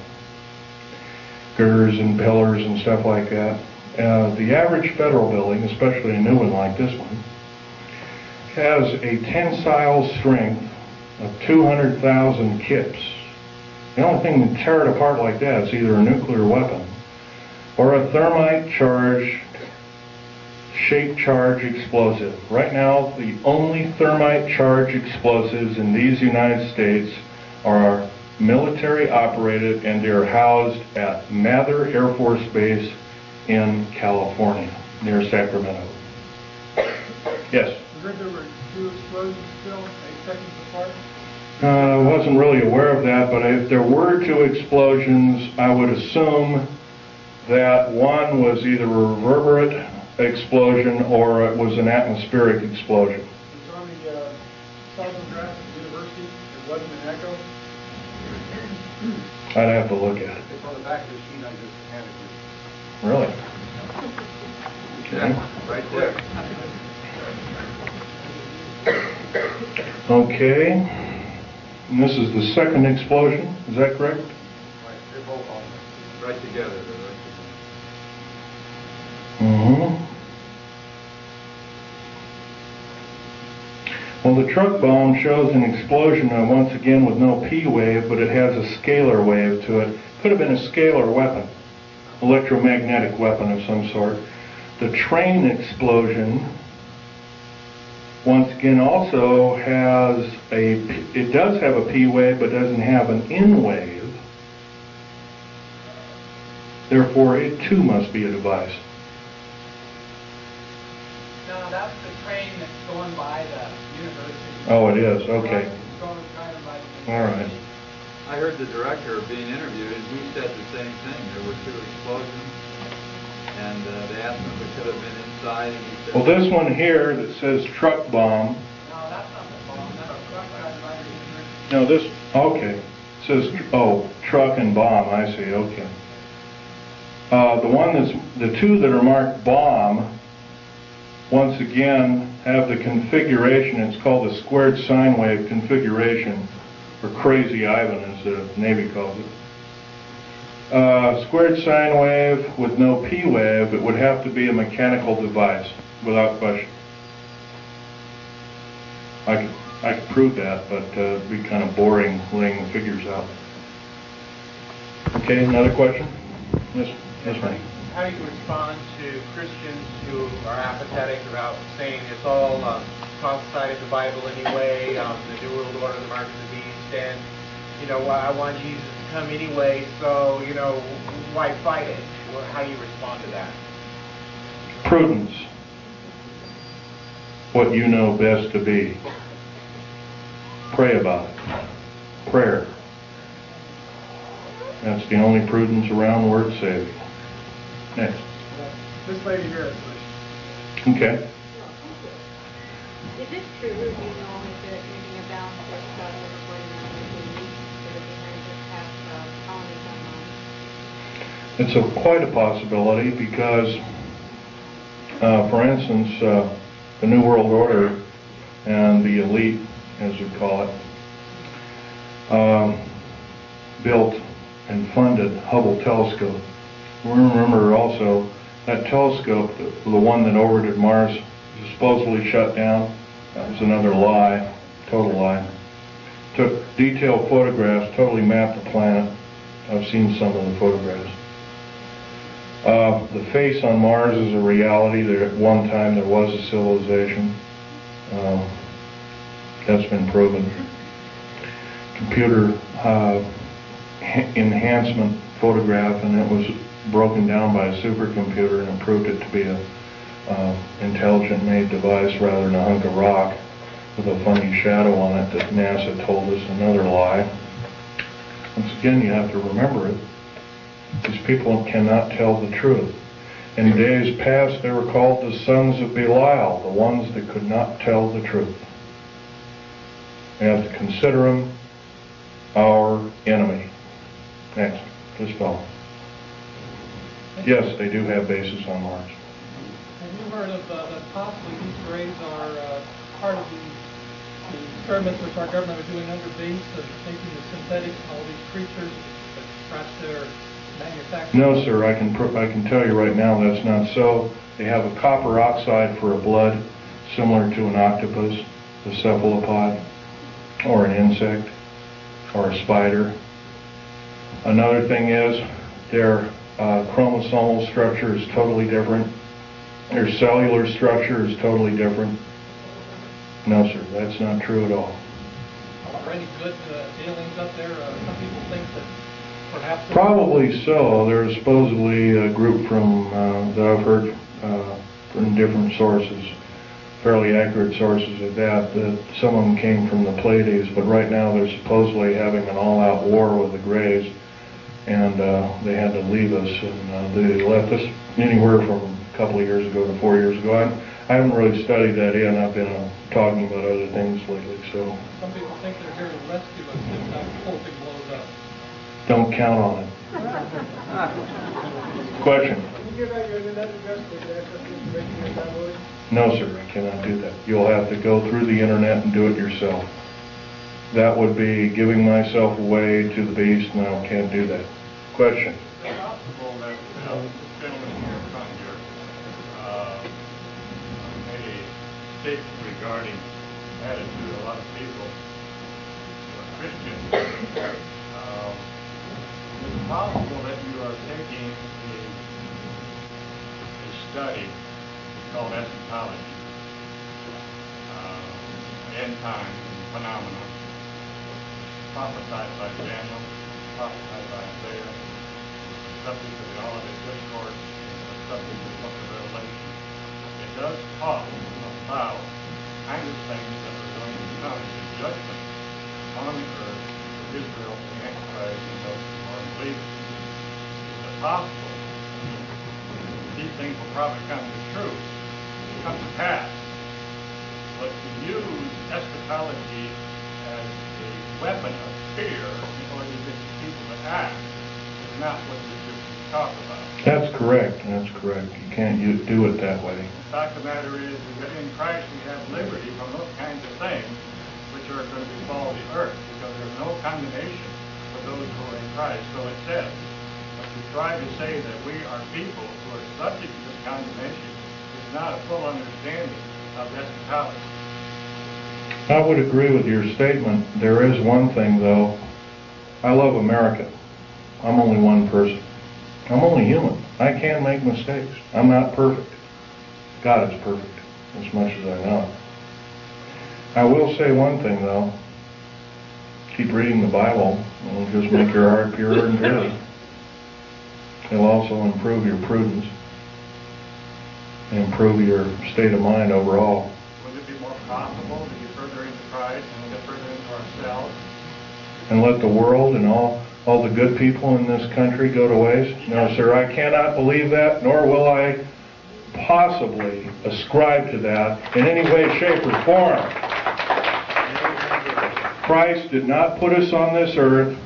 Girders and pillars and stuff like that. The average federal building, especially a new one like this one, has a tensile strength of 200,000 kips. The only thing that tear it apart like that is either a nuclear weapon or a thermite charge, shape charge explosive. Right now, the only thermite charge explosives in these United States are military operated, and they're housed at Mather Air Force Base in California, near Sacramento. Yes? I heard there were 2 explosions still, 8 seconds apart. I wasn't really aware of that, but if there were 2 explosions, I would assume that one was either a reverberant explosion or it was an atmospheric explosion. It's on the seismograph at the university. It wasn't an echo. I'd have to look at it. It's on the back of the sheet I just handed you. Really? Okay. Right there. Okay. And this is the second explosion, is that correct? Right, they're both on there. Right together. They're right Mm-hmm. Well, the truck bomb shows an explosion, once again, with no P wave, but it has a scalar wave to it. Could have been a scalar weapon, electromagnetic weapon of some sort. The train explosion, once again, also has it does have a P wave, but doesn't have an N wave. Therefore, it too must be a device. No, that's the train that's going by the university. Oh, it is. Okay. It's going kind of by the All right. I heard the director being interviewed, and he said the same thing. There were 2 explosions, and they asked him if it could have been inside, and he said... Well, this one here that says truck bomb. No, that's not the bomb. That's a truck right by the university. No, this, okay. It says, truck and bomb. I see. Okay. The 2 that are marked bomb, once again, have the configuration. It's called the squared sine wave configuration, or Crazy Ivan, as the Navy calls it. Squared sine wave with no P wave, it would have to be a mechanical device, without question. I could prove that, but it'd be kind of boring laying the figures out. Okay, another question? Yes, ma'am. how you respond to Christians who are apathetic about saying it's all prophesied in the Bible anyway, the New World Order, the mark of the beast, and I want Jesus to come anyway, so why fight it? How do you respond to that? Prudence. What you know best to be. Pray about it. Prayer. That's the only prudence around worth saving. Next. This lady here. Okay. Is it true, do you know, is it maybe a balance that God is recording on the TV, so that behind just have colonies online? It's quite a possibility because, for instance, the New World Order and the elite, as we call it, built and funded Hubble telescope. Remember also that telescope, the one that orbited Mars, was supposedly shut down. That was another lie, total lie. Took detailed photographs, totally mapped the planet. I've seen some of the photographs. The face on Mars is a reality. There, at one time there was a civilization. That's been proven. Computer enhancement photograph, and it was broken down by a supercomputer, and it proved it to be a intelligent made device rather than a hunk of rock with a funny shadow on it that NASA told us. Another lie. Once again, you have to remember it. These people cannot tell the truth. In days past, they were called the sons of Belial, the ones that could not tell the truth. We have to consider them our enemy. Next, this fellow. Yes, they do have bases on Mars. Have you heard of that possibly these graves are part of the experiments which our government are doing under base of taking the synthetics and all these creatures that perhaps they're manufacturing? No, sir. I can tell you right now that's not so. They have a copper oxide for a blood, similar to an octopus, a cephalopod, or an insect, or a spider. Another thing is their chromosomal structure is totally different. Their cellular structure is totally different. No, sir, that's not true at all. Are there any good aliens up there? Some people think that perhaps... Probably so. There's supposedly a group from that I've heard from different sources, fairly accurate sources at that some of them came from the Pleiades, but right now they're supposedly having an all-out war with the Greys, and they had to leave us, and they left us anywhere from a couple of years ago to 4 years ago. I haven't really studied that in. I've been talking about other things lately, so... Some people think they're here to rescue us if that whole thing blows up. Don't count on it. Question? Can you give out your internet address so they access the information you're downloading? No, sir, I cannot do that. You'll have to go through the internet and do it yourself. That would be giving myself away to the beast, and I can't do that. Question? Is it possible that this gentleman here in front here made a statement regarding attitude of a lot of people who are Christians? Is it possible that you are taking a study called eschatology, end time phenomena, prophesied by Daniel, prophesied by Isaiah, subject to the Olivet Discourse, and subject to the book of Revelation? It does talk about kind of things that are going to come in judgment on the earth for Israel, the Antichrist, and those who are believers. Is it possible these things will probably come to truth, come to pass, but to use eschatology as a weapon of fear in order to get people to act is not what the scriptures talk about. That's correct. That's correct. You can't do it that way. The fact of the matter is that in Christ we have liberty from those kinds of things which are going to befall the earth, because there's no condemnation for those who are in Christ. So it says. But to try to say that we are people who are subject to this condemnation is not a full understanding of eschatology. I would agree with your statement. There is one thing, though. I love America. I'm only one person. I'm only human. I can make mistakes. I'm not perfect. God is perfect, as much as I know. I will say one thing, though. Keep reading the Bible. It'll just make your heart purer and purer. It'll also improve your prudence and improve your state of mind overall. Would it be more profitable to get further into Christ and get further into ourselves? And let the world and all the good people in this country go to waste? No, sir, I cannot believe that, nor will I possibly ascribe to that in any way, shape, or form. Christ did not put us on this earth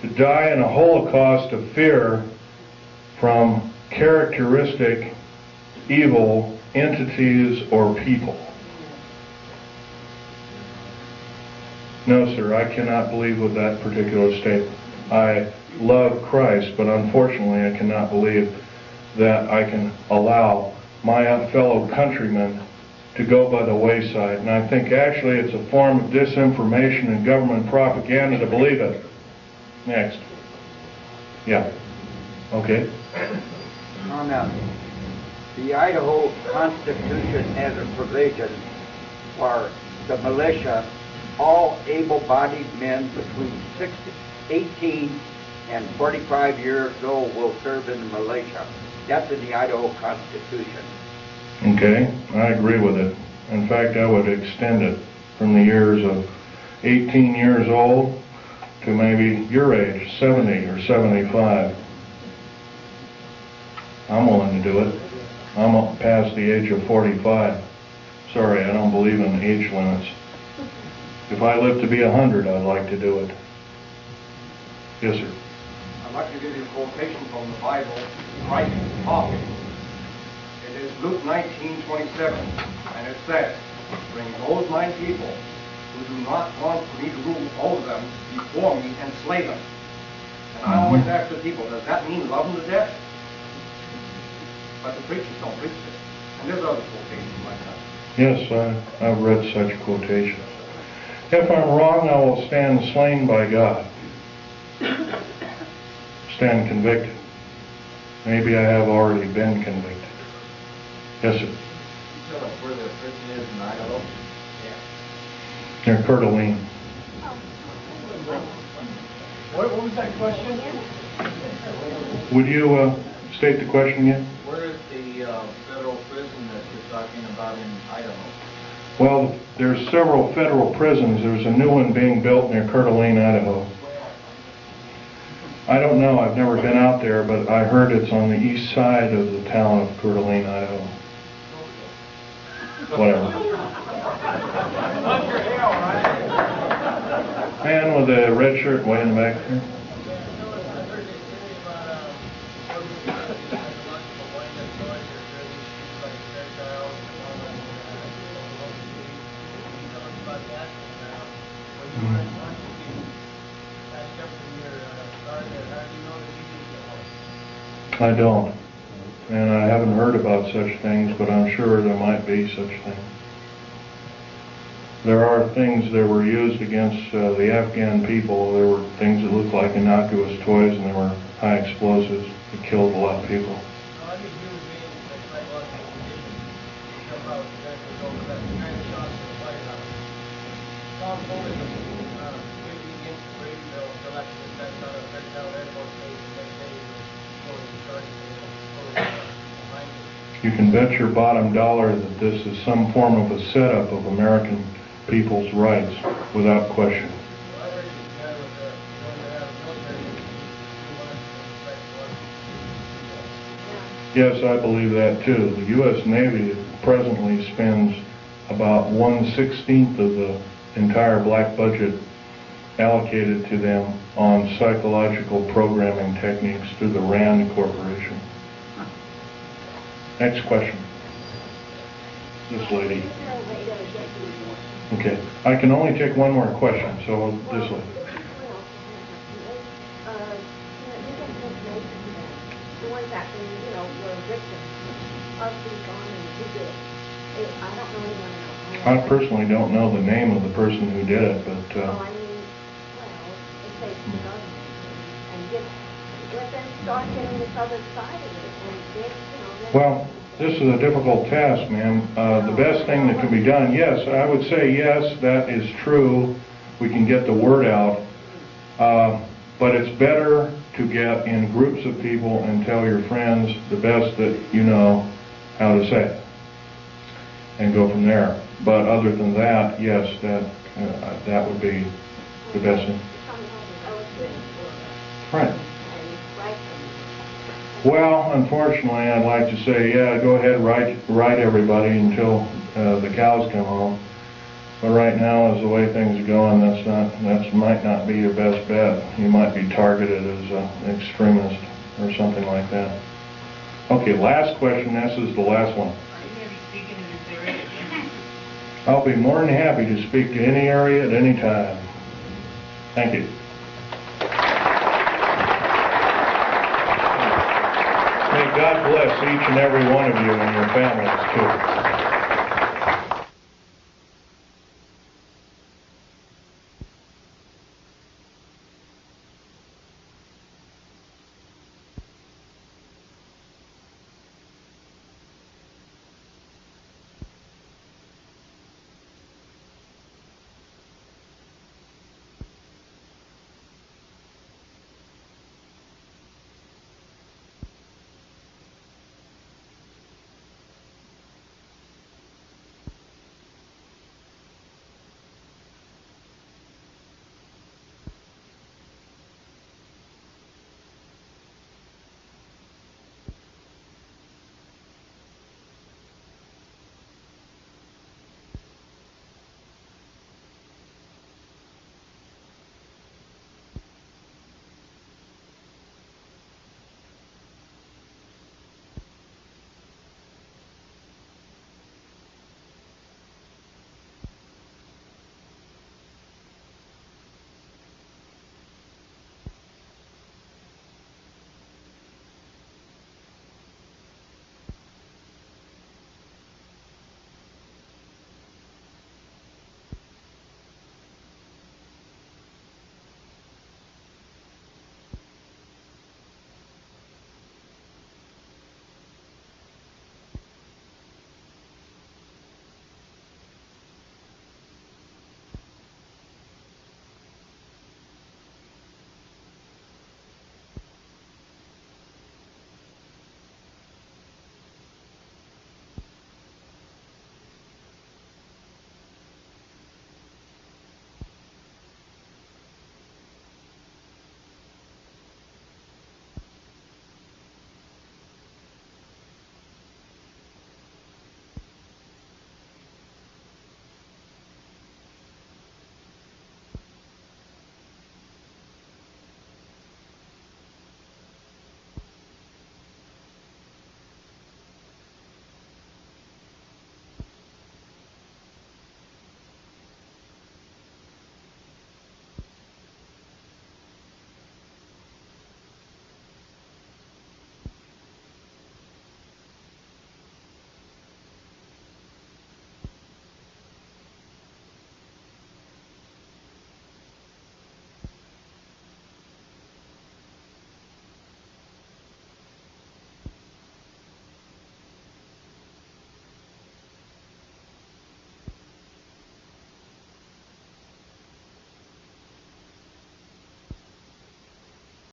to die in a holocaust of fear from characteristic evil entities or people. No, sir, I cannot believe with that particular statement. I love Christ, but unfortunately I cannot believe that I can allow my fellow countrymen to go by the wayside. And I think actually it's a form of disinformation and government propaganda to believe it. Next. Yeah. Okay. Comment. The Idaho Constitution has a provision for the militia. All able-bodied men between 18 and 45 years old will serve in the militia. That's in the Idaho Constitution. Okay, I agree with it. In fact, I would extend it from the years of 18 years old to maybe your age, 70 or 75. I'm willing to do it. I'm up past the age of 45. Sorry, I don't believe in age limits. If I live to be 100, I'd like to do it. Yes, sir. I'd like to give you a quotation from the Bible, Christ talking. It is Luke 19:27, and it says, "Bring those my people who do not want me to rule over them before me and slay them." And I always ask the people, does that mean love them to death? But the preachers don't preach it. And there's other quotations like that. Yes, I've read such quotations. If I'm wrong, I will stand slain by God. Stand convicted. Maybe I have already been convicted. Yes, sir. You tell us where the prison is in Idaho? Yeah. Near Coeur d'Alene. What was that question? Would you state the question again? Where is the federal prison that you're talking about in Idaho? Well, there's several federal prisons. There's a new one being built near Coeur d'Alene, Idaho. I don't know. I've never been out there, but I heard it's on the east side of the town of Coeur d'Alene, Idaho. Whatever. Man with a red shirt way in the back there. I don't. And I haven't heard about such things, but I'm sure there might be such things. There are things that were used against the Afghan people. There were things that looked like innocuous toys, and there were high explosives that killed a lot of people. You can bet your bottom dollar that this is some form of a setup of American people's rights, without question. Yes, I believe that too. The U.S. Navy presently spends about 1/16 of the entire black budget allocated to them on psychological programming techniques through the RAND Corporation. Next question. This lady. Okay. I can only take one more question, so this lady. The ones that, were victims of these bombings, who did it? I don't really want to know. I personally don't know the name of the person who did it, but... it takes the government and give let them start getting this other side of it and get, Well, this is a difficult task, ma'am. The best thing that can be done, yes, I would say yes, that is true. We can get the word out. But it's better to get in groups of people and tell your friends the best that you know how to say it. And go from there. But other than that, yes, that would be the best thing. Right. Well, unfortunately, I'd like to say, yeah, go ahead, write everybody until the cows come home. But right now, as the way things are going, that might not be your best bet. You might be targeted as an extremist or something like that. Okay, last question. This is the last one. I'll be more than happy to speak to any area at any time. Thank you. May God bless each and every one of you and your families, too.